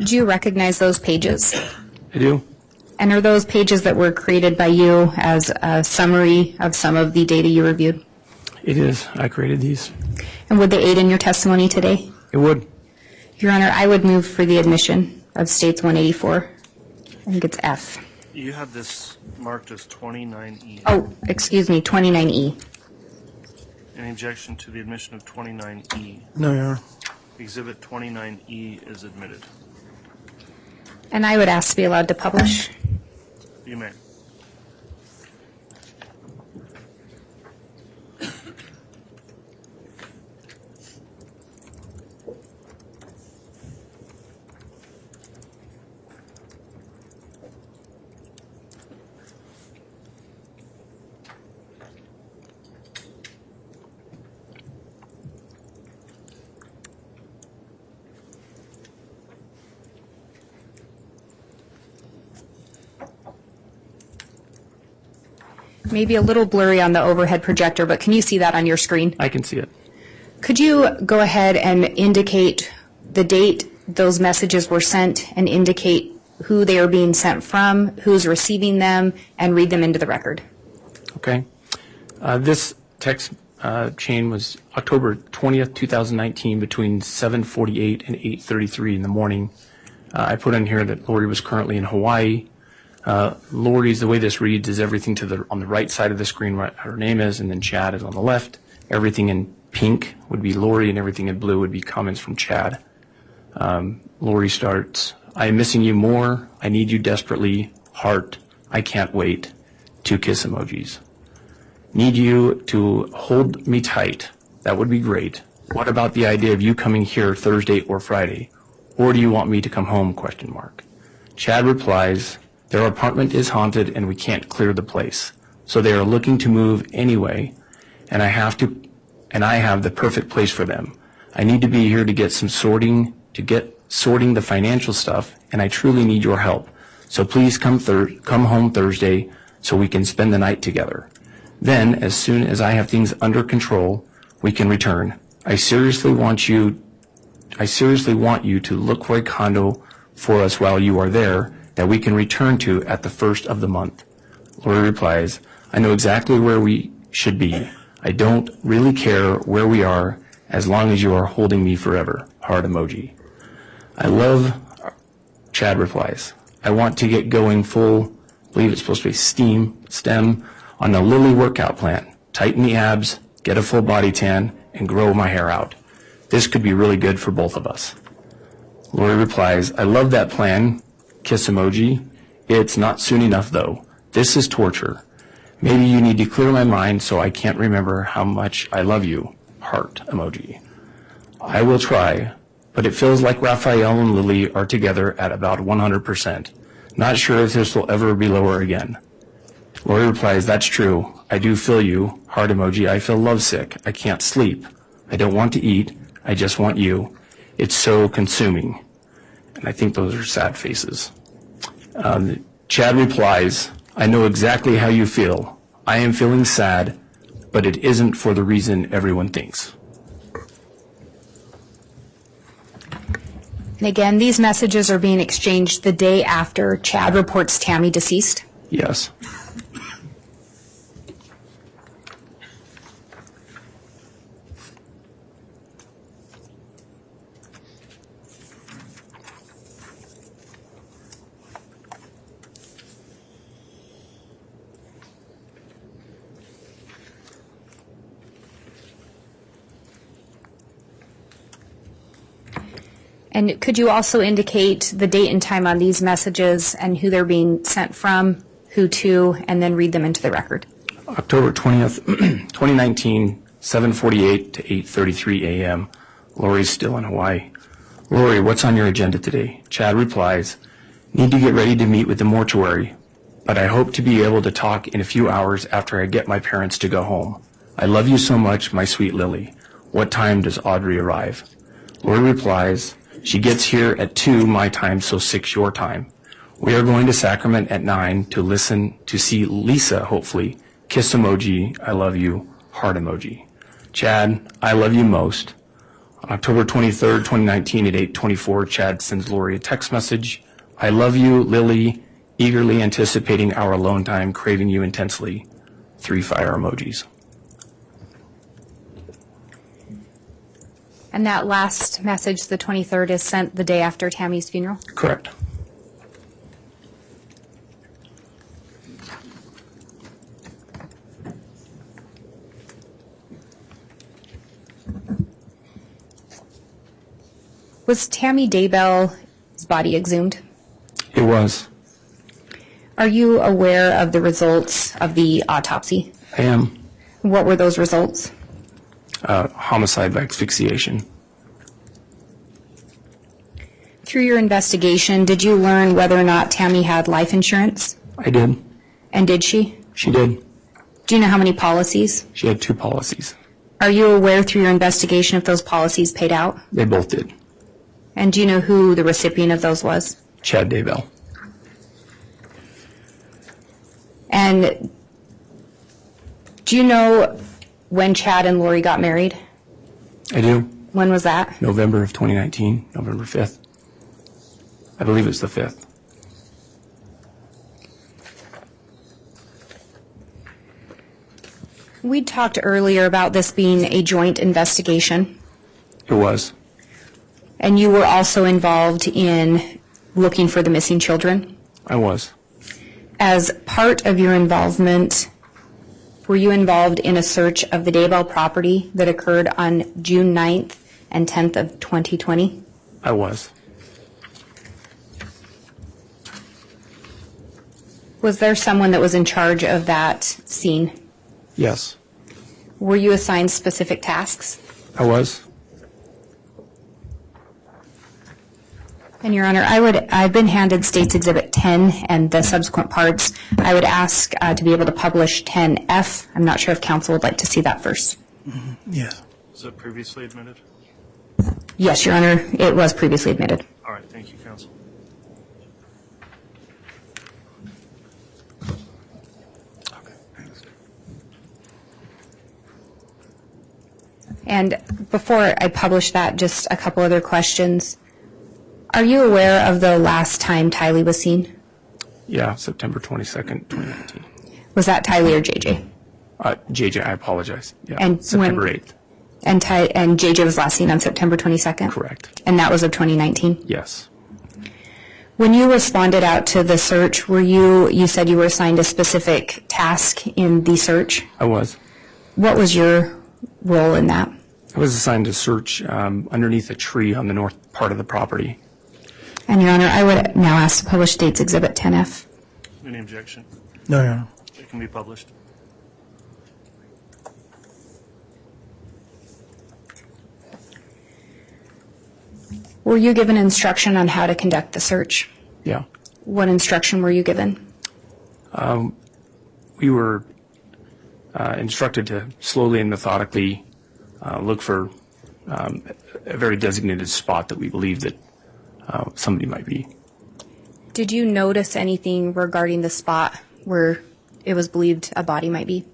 Do you recognize those pages? I do. And are those pages that were created by you as a summary of some of the data you reviewed? It is. I created these. And would they aid in your testimony today? It would. Your Honor, I would move for the admission of States 184. I think it's F. You have this marked as 29E. Oh, excuse me, 29E. Any objection to the admission of 29E? No, Your Honor. Exhibit 29E is admitted. And I would ask to be allowed to publish. You may. Maybe a little blurry on the overhead projector, but can you see that on your screen? I can see it. Could you go ahead and indicate the date those messages were sent and indicate who they are being sent from, who's receiving them, and read them into the record? Okay. This text chain was October 20th, 2019 between 7:48 and 8:33 in the morning. I put in here that Lori was currently in Hawaii. Lori's, the way this reads is everything on the right side of the screen, right, her name is, and then Chad is on the left. Everything in pink would be Lori, and everything in blue would be comments from Chad. Lori starts, I am missing you more. I need you desperately. Heart. I can't wait. 2 kiss emojis. Need you to hold me tight. That would be great. What about the idea of you coming here Thursday or Friday? Or do you want me to come home? ? Chad replies, their apartment is haunted and we can't clear the place. So they are looking to move anyway, and I have the perfect place for them. I need to be here to get sorting the financial stuff, and I truly need your help. So please come home Thursday so we can spend the night together. Then, as soon as I have things under control, we can return. I seriously want you to look for a condo for us while you are there that we can return to at the first of the month. Lori replies, I know exactly where we should be. I don't really care where we are as long as you are holding me forever. Heart emoji. Chad replies, I want to get going full, I believe it's supposed to be STEM, on the Lily workout plan. Tighten the abs, get a full body tan, and grow my hair out. This could be really good for both of us. Lori replies, I love that plan. Kiss emoji. It's not soon enough though. This is torture. Maybe you need to clear my mind so I can't remember how much I love you. Heart emoji. I will try, but it feels like Raphael and Lily are together at about 100%. Not sure if this will ever be lower again. Lori replies, that's true. I do feel you. Heart emoji. I feel lovesick. I can't sleep. I don't want to eat. I just want you. It's so consuming. And I think those are sad faces. Chad replies, I know exactly how you feel. I am feeling sad, but it isn't for the reason everyone thinks. And again, these messages are being exchanged the day after Chad reports Tammy deceased? Yes. And could you also indicate the date and time on these messages and who they're being sent from, who to, and then read them into the record? October 20th, 2019, 7:48 to 8:33 a.m. Lori's still in Hawaii. Lori, what's on your agenda today? Chad replies, need to get ready to meet with the mortuary, but I hope to be able to talk in a few hours after I get my parents to go home. I love you so much, my sweet Lily. What time does Audrey arrive? Lori replies, she gets here at 2 my time, so 6 your time. We are going to Sacrament at 9 to see Lisa, hopefully. Kiss emoji, I love you, heart emoji. Chad, I love you most. October 23rd, 2019 at 8:24, Chad sends Lori a text message. I love you, Lily, eagerly anticipating our alone time, craving you intensely. 3 fire emojis. And that last message, the 23rd, is sent the day after Tammy's funeral? Correct. Was Tammy Daybell's body exhumed? It was. Are you aware of the results of the autopsy? I am. What were those results? Homicide by asphyxiation. Through your investigation, did you learn whether or not Tammy had life insurance? I did. And did she? She did. Do you know how many policies? She had 2 policies. Are you aware through your investigation if those policies paid out? They both did. And do you know who the recipient of those was? Chad Daybell. And do you know when Chad and Lori got married? I do. When was that? November of 2019, November 5th. I believe it's the 5th. We talked earlier about this being a joint investigation, It was. and you were also involved in looking for the missing children. I was. As part of your involvement, were you involved in a search of the Daybell property that occurred on June 9th and 10th of 2020? I was. Was there someone that was in charge of that scene? Yes. Were you assigned specific tasks? I was. And Your Honor, I've been handed State's Exhibit 10 and the subsequent parts. I would ask to be able to publish 10F. I'm not sure if counsel would like to see that first. Yes. Was it previously admitted? Yes, Your Honor, it was previously admitted. All right, thank you, counsel. And before I publish that, just a couple other questions. Are you aware of the last time Tylee was seen? Yeah, September 22nd, 2019. Was that Tylee or JJ? JJ, I apologize. Yeah, And September when- 8th. And JJ was last seen on September 22nd? Correct. And that was of 2019? Yes. When you responded out to the search, you said you were assigned a specific task in the search? I was. What was your role in that? I was assigned to search underneath a tree on the north part of the property. And Your Honor, I would now ask to publish State's Exhibit 10F. Any objection? No, Your Honor. It can be published. Were you given instruction on how to conduct the search? Yeah. What instruction were you given? We were instructed to slowly and methodically look for a very designated spot that we believed that somebody might be. Did you notice anything regarding the spot where it was believed a body might be?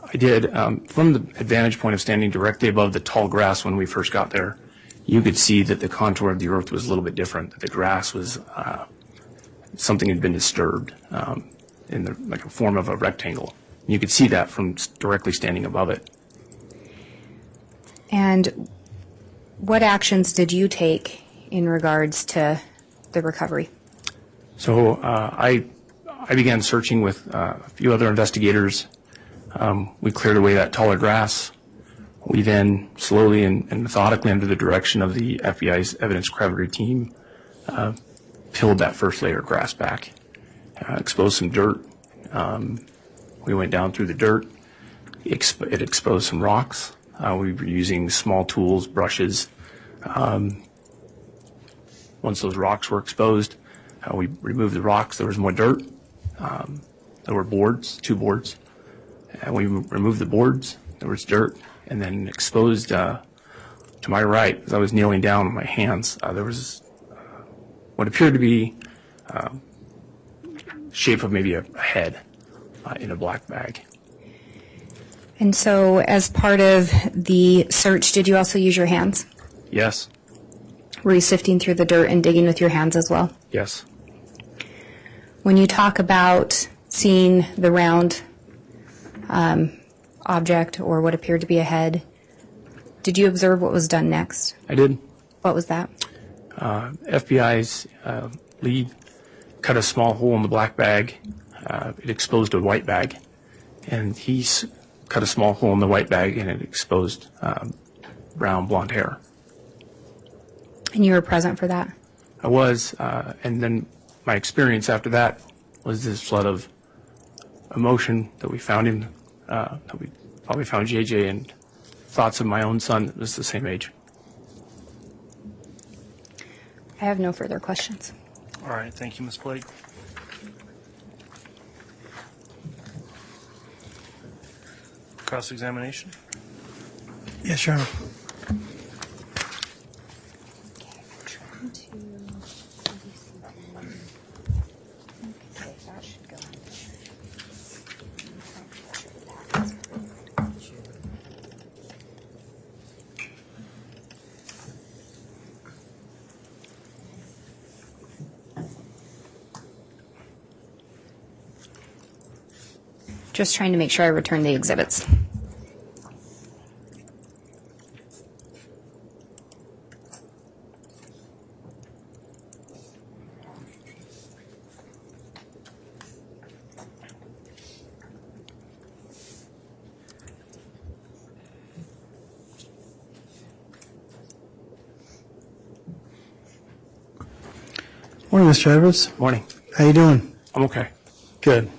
I did. From the advantage point of standing directly above the tall grass when we first got there, you could see that the contour of the earth was a little bit different, that the grass was, something had been disturbed in like a form of a rectangle. You could see that from directly standing above it. And what actions did you take in regards to the recovery? So I began searching with a few other investigators. We cleared away that taller grass. We then slowly and methodically, under the direction of the FBI's evidence recovery team, peeled that first layer of grass back, exposed some dirt. We went down through the dirt. It exposed some rocks. We were using small tools, brushes. Once those rocks were exposed, we removed the rocks. There was more dirt. There were boards, 2 boards. And we removed the boards. There was dirt. And then exposed to my right, as I was kneeling down on my hands, there was what appeared to be shape of maybe a head in a black bag. And so as part of the search, did you also use your hands? Yes. Were you sifting through the dirt and digging with your hands as well? Yes. When you talk about seeing the round object or what appeared to be a head, did you observe what was done next? I did. What was that? FBI's lead cut a small hole in the black bag. It exposed a white bag. And he cut a small hole in the white bag, and it exposed brown blonde hair. And you were present for that? I was, and then my experience after that was this flood of emotion that we found him, that we probably found JJ, and thoughts of my own son that was the same age. I have no further questions. All right, thank you, Ms. Blake. Cross-examination? Yes, Your Honor. Just trying to make sure I return the exhibits. Morning, Mr. Edwards. Morning. How you doing? I'm okay. Good.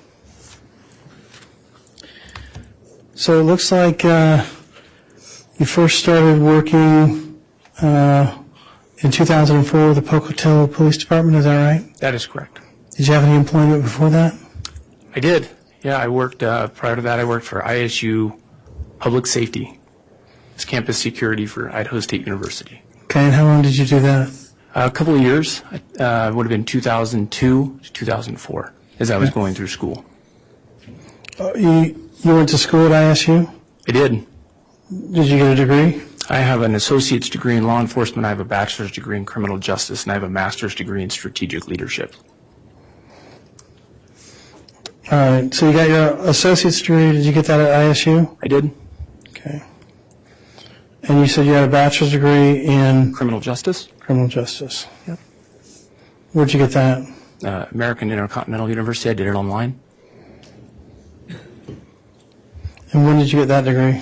So it looks like you first started working in 2004 with the Pocatello Police Department, is that right? That is correct. Did you have any employment before that? I did. Yeah, I worked, prior to that, I worked for ISU Public Safety as campus security for Idaho State University. Okay, and how long did you do that? A couple of years, would have been 2002 to 2004, as I was going through school. You went to school at ISU? I did. Did you get a degree? I have an associate's degree in law enforcement, I have a bachelor's degree in criminal justice, and I have a master's degree in strategic leadership. All right, so you got your associate's degree. Did you get that at ISU? I did. Okay. And you said you had a bachelor's degree in Criminal justice? criminal justice. Yep. Where'd you get that? American Intercontinental University, I did it online. And when did you get that degree?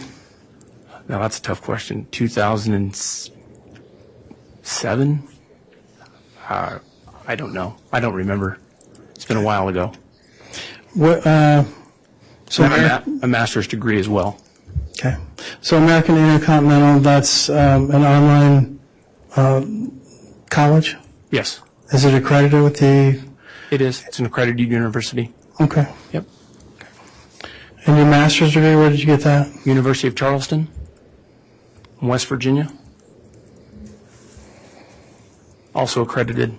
Now, that's a tough question. 2007? I don't know. I don't remember. It's been a while ago. What, so I have a master's degree as well. Okay. So American Intercontinental, that's an online college? Yes, Is it accredited with the... it is. It's an accredited university. Okay. Yep. And your master's degree, where did you get that? University of Charleston, in West Virginia. Also accredited.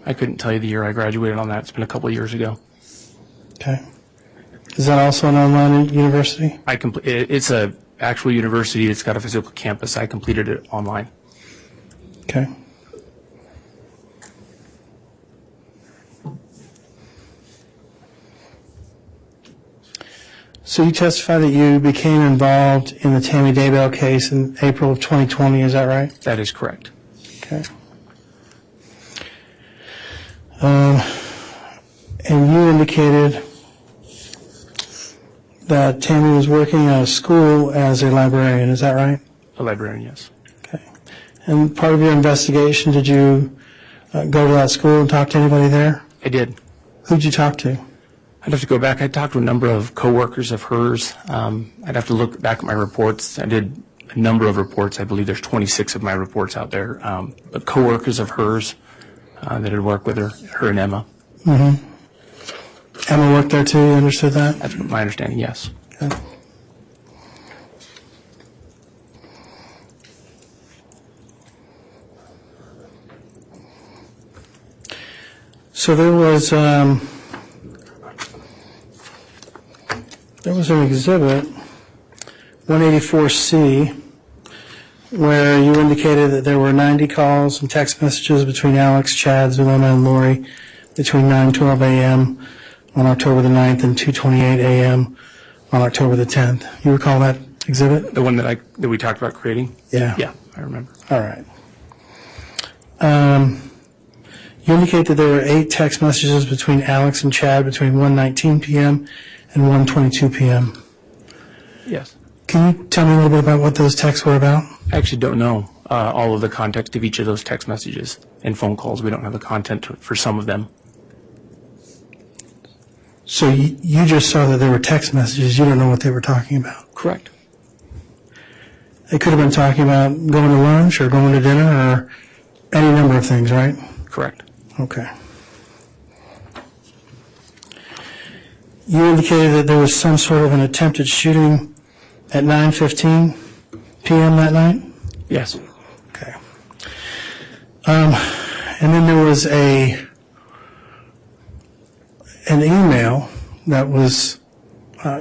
I couldn't tell you the year I graduated on that. It's been a couple of years ago. Okay. Is that also an online university? It's a actual university. It's got a physical campus. I completed it online. Okay. So you testify that you became involved in the Tammy Daybell case in April of 2020, is that right? That is correct. Okay. And you indicated that Tammy was working at a school as a librarian, is that right? A librarian, yes. Okay. And part of your investigation, did you go to that school and talk to anybody there? I did. Who'd you talk to? I'd have to go back. I talked to a number of coworkers of hers. I'd have to look back at my reports. I did a number of reports. I believe there's 26 of my reports out there. But coworkers of hers that had worked with her and Emma. Mm-hmm. Emma worked there too, you understood that? That's my understanding, yes. Okay. So there was an exhibit, 184C, where you indicated that there were 90 calls and text messages between Alex, Chad, Zulema, and Lori between 9:12 a.m. on October the 9th and 2:28 a.m. on October the 10th. You recall that exhibit? The one that we talked about creating? Yeah. Yeah, I remember. All right. You indicate that there were 8 text messages between Alex and Chad between 1:19 p.m. and 1:22 p.m. Yes. Can you tell me a little bit about what those texts were about? I actually don't know all of the context of each of those text messages and phone calls. We don't have the content for some of them. So you just saw that there were text messages. You don't know what they were talking about. Correct. They could have been talking about going to lunch or going to dinner or any number of things, right? Correct. Okay. You indicated that there was some sort of an attempted shooting at 9:15 p.m. that night? Yes. Okay. And then there was an email that was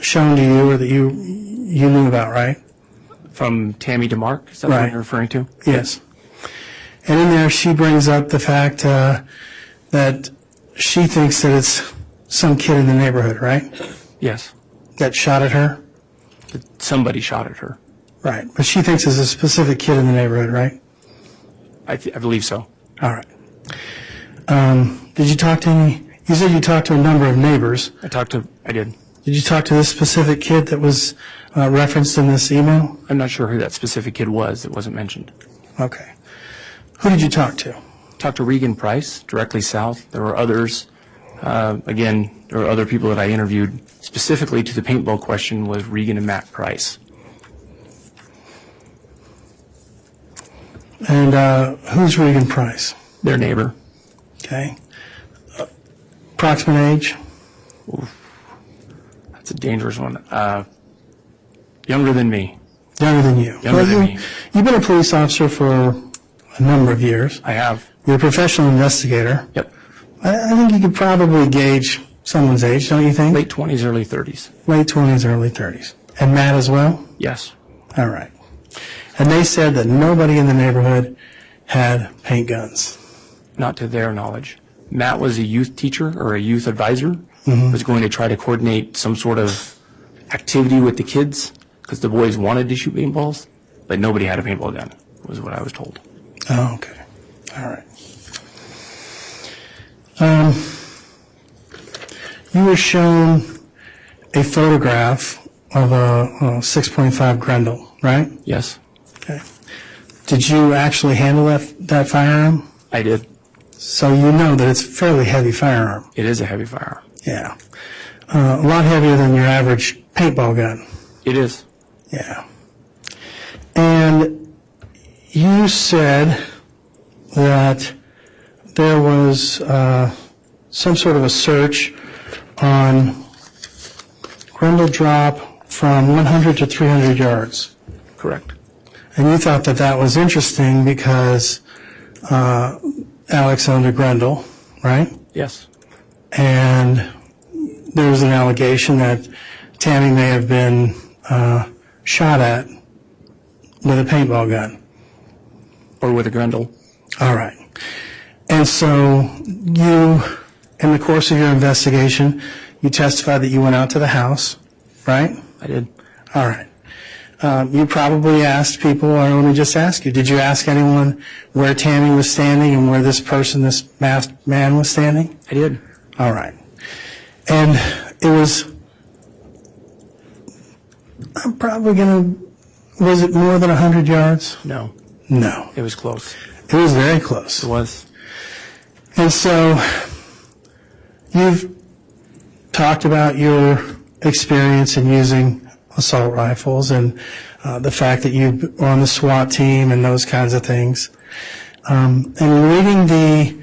shown to you or that you knew about, right? From Tammy DeMark, is that what you're referring to? Yes. And in there she brings up the fact that she thinks that it's some kid in the neighborhood, right? Yes. That shot at her? Somebody shot at her. Right. But she thinks it's a specific kid in the neighborhood, right? I believe so. All right. Did you talk to any? You said you talked to a number of neighbors. I did. Did you talk to this specific kid that was referenced in this email? I'm not sure who that specific kid was. It wasn't mentioned. Okay. Who did you talk to? Talked to Regan Price, directly south. There were others. Again, there were other people that I interviewed. Specifically to the paintball question was Regan and Matt Price. And who's Regan Price? Their neighbor. Okay. Approximate age? Oof. That's a dangerous one. Younger than me. Younger than you. Younger than me. You've been a police officer for a number of years. I have. You're a professional investigator. Yep. I think you could probably gauge someone's age, don't you think? Late 20s, early 30s. Late 20s, early 30s. And Matt as well? Yes. All right. And they said that nobody in the neighborhood had paint guns. Not to their knowledge. Matt was a youth teacher or a youth advisor. Was going to try to coordinate some sort of activity with the kids because the boys wanted to shoot paintballs, but nobody had a paintball gun, was what I was told. Oh, okay. All right. You were shown a photograph of a 6.5 Grendel, right? Yes, Okay. Did you actually handle that firearm? I did. So you know that it's a fairly heavy firearm. It is a heavy firearm. Yeah. A lot heavier than your average paintball gun. It is. Yeah. And you said that there was some sort of a search on Grendel drop from 100 to 300 yards. Correct. And you thought that that was interesting because Alex owned a Grendel, right? Yes. And there was an allegation that Tammy may have been shot at with a paintball gun. Or with a Grendel. All right. And so you, in the course of your investigation, you testified that you went out to the house, right? I did. All right. You probably asked people, or let me just ask you, did you ask anyone where Tammy was standing and where this person, this masked man was standing? I did. All right. And it was, I'm probably going to, was it more than 100 yards? No. No. It was close. It was very close. It was. And so you've talked about your experience in using assault rifles and the fact that you were on the SWAT team and those kinds of things. And reading the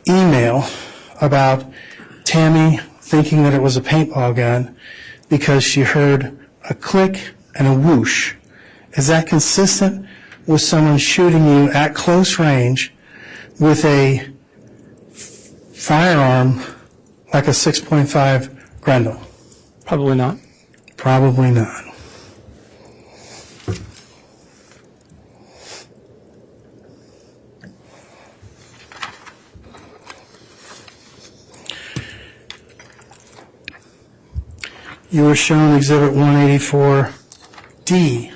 email about Tammy thinking that it was a paintball gun because she heard a click and a whoosh, is that consistent with someone shooting you at close range with a firearm like a 6.5 Grendel? Probably not. Probably not. you were shown Exhibit 184D,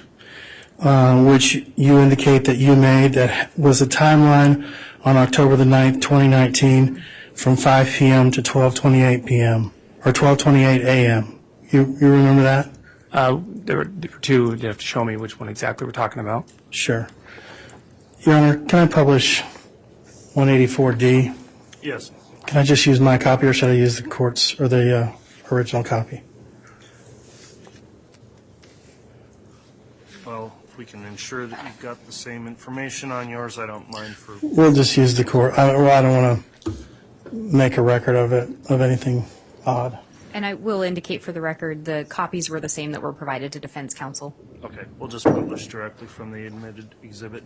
which you indicate that you made, that was a timeline on October the 9th, 2019, from 5 p.m. to 12:28 p.m., or 12:28 a.m. You remember that? There were two. You have to show me which one exactly we're talking about. Sure. Your Honor, can I publish 184D? Yes. Can I just use my copy, or should I use the court's, or the original copy? Well, if we can ensure that you've got the same information on yours, I don't mind for... We'll just use the court. I don't want to make a record of it, of anything odd. And I will indicate for the record, the copies were the same that were provided to defense counsel. Okay, we'll just publish directly from the admitted exhibit.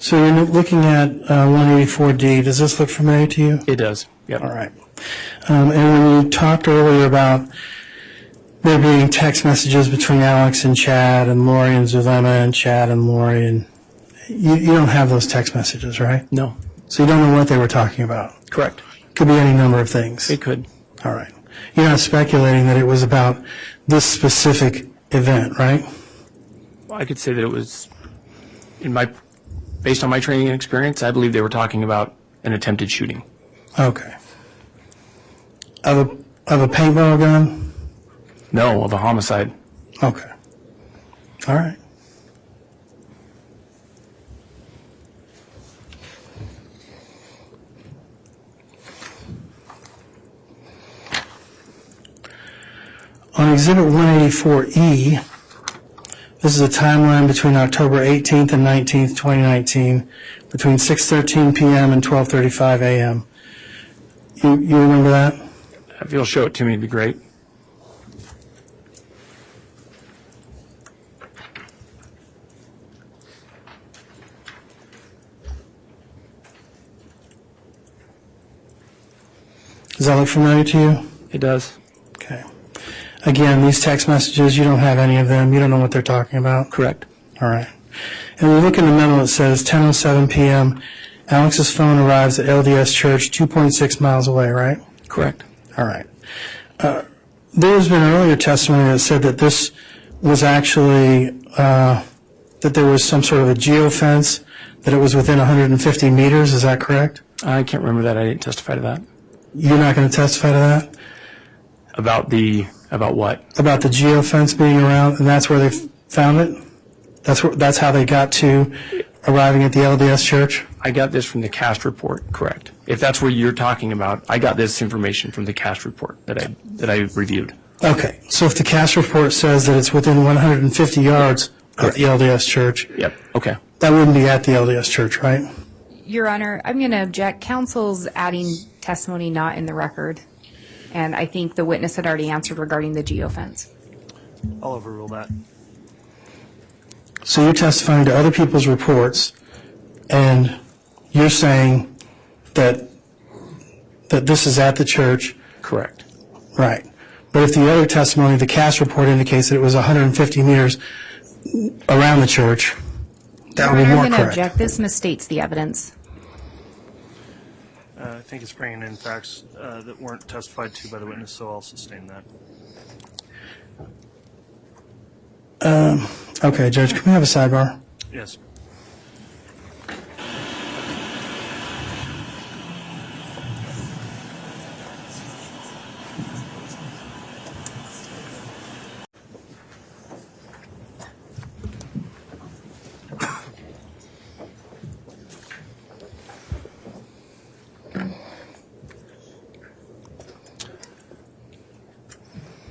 So you're looking at 184D. Does this look familiar to you? It does. Yep. All right. And when you talked earlier about there being text messages between Alex and Chad and Lori and Zulema and Chad and Lori, and you don't have those text messages, right? No. So you don't know what they were talking about? Correct. Could be any number of things. It could. All right. You're not speculating that it was about this specific event, right? Well, I could say that it was, based on my training and experience, I believe they were talking about an attempted shooting. Okay. Of a paintball gun? No, of a homicide. Okay. All right. On Exhibit 184E, this is a timeline between October 18th and 19th, 2019, between 6:13 p.m. and 12:35 a.m. You remember that? If you'll show it to me, it'd be great. Does that look familiar to you? It does. Okay. Again, these text messages, you don't have any of them. You don't know what they're talking about? Correct. All right. And we look in the memo, it says 10:07 p.m. Alex's phone arrives at LDS Church 2.6 miles away, right? Correct. All right. There's been earlier testimony that said that this was actually, that there was some sort of a geofence, that it was within 150 meters. Is that correct? I can't remember that. I didn't testify to that. You're not going to testify to that? About what? About the geofence being around, and that's where they found it? That's how they got to arriving at the LDS Church? I got this from the cast report, correct. If that's what you're talking about, I got this information from the cast report that I reviewed. Okay, so if the cast report says that it's within 150 yards of the LDS Church, Yep, okay. that wouldn't be at the LDS Church, right? Your Honor, I'm going to object. Counsel's adding testimony not in the record, and I think the witness had already answered regarding the geofence. I'll overrule that. So you're testifying to other people's reports, and you're saying that this is at the church. Correct. Right. But if the other testimony, the cast report indicates that it was 150 meters around the church, that would be more I'm going to correct. object. This misstates the evidence. I think it's bringing in facts that weren't testified to by the witness, so I'll sustain that. Okay, Judge, can we have a sidebar? Yes.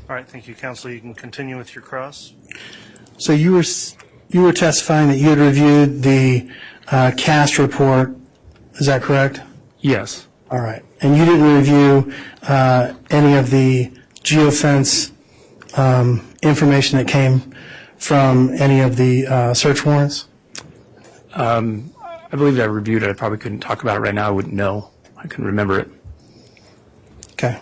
All right, thank you, Counsel. You can continue with your cross. So you were testifying that you had reviewed the cast report. Is that correct? Yes. All right. And you didn't review any of the geofence information that came from any of the search warrants? I believe that I reviewed it. I probably couldn't talk about it right now. I wouldn't know. I couldn't remember it. Okay.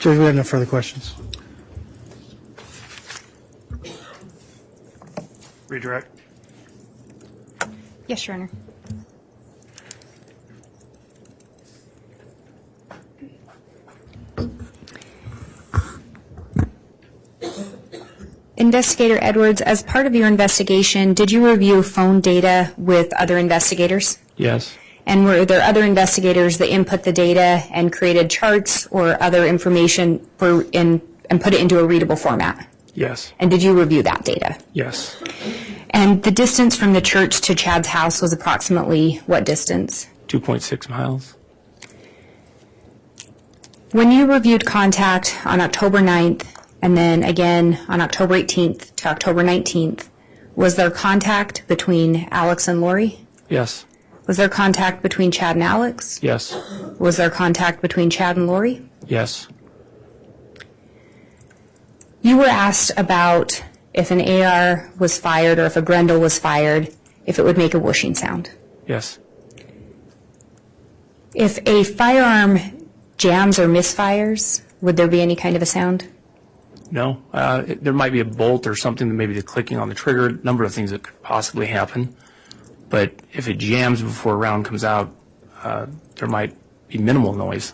Judge, we have no further questions. Redirect. Yes, Your Honor. Investigator Edwards, as part of your investigation, did you review phone data with other investigators? Yes. And were there other investigators that input the data and created charts or other information and put it into a readable format? Yes. And did you review that data? Yes. And the distance from the church to Chad's house was approximately what distance? 2.6 miles. When you reviewed contact on October 9th and then again on October 18th to October 19th, was there contact between Alex and Lori? Yes. Was there contact between Chad and Alex? Yes. Was there contact between Chad and Lori? Yes. You were asked about if an AR was fired or if a Grendel was fired, if it would make a whooshing sound. Yes. If a firearm jams or misfires, would there be any kind of a sound? No. There might be a bolt or something, maybe the clicking on the trigger, a number of things that could possibly happen. But if it jams before a round comes out, there might be minimal noise.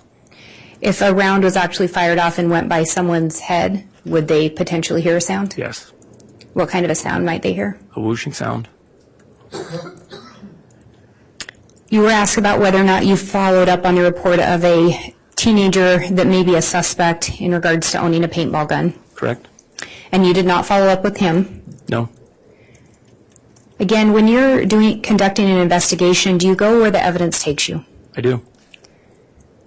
If a round was actually fired off and went by someone's head, would they potentially hear a sound? Yes. What kind of a sound might they hear? A whooshing sound. You were asked about whether or not you followed up on the report of a teenager that may be a suspect in regards to owning a paintball gun. Correct? And you did not follow up with him. No. Again, when you're conducting an investigation, do you go where the evidence takes you? I do.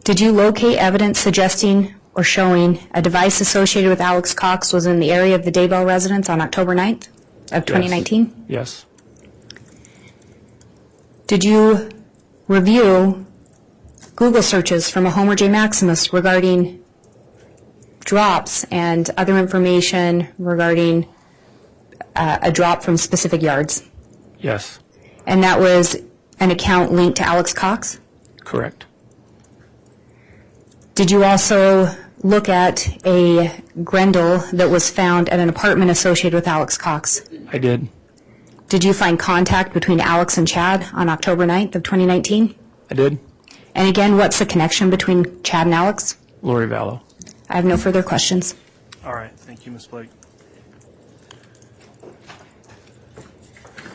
Did you locate evidence suggesting or showing a device associated with Alex Cox was in the area of the Daybell residence on October 9th of 2019? Yes. Did you review Google searches from a Homer J. Maximus regarding drops and other information regarding a drop from specific yards? Yes. And that was an account linked to Alex Cox? Correct. Did you also look at a Grendel that was found at an apartment associated with Alex Cox? I did. Did you find contact between Alex and Chad on October 9th of 2019? I did. And again, what's the connection between Chad and Alex? Lori Vallow. I have no further questions. All right. Thank you, Ms. Blake.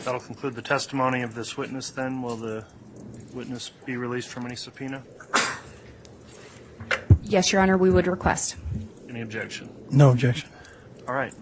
That'll conclude the testimony of this witness then. Will the witness be released from any subpoena? Yes, Your Honor, we would request. Any objection? No objection. All right.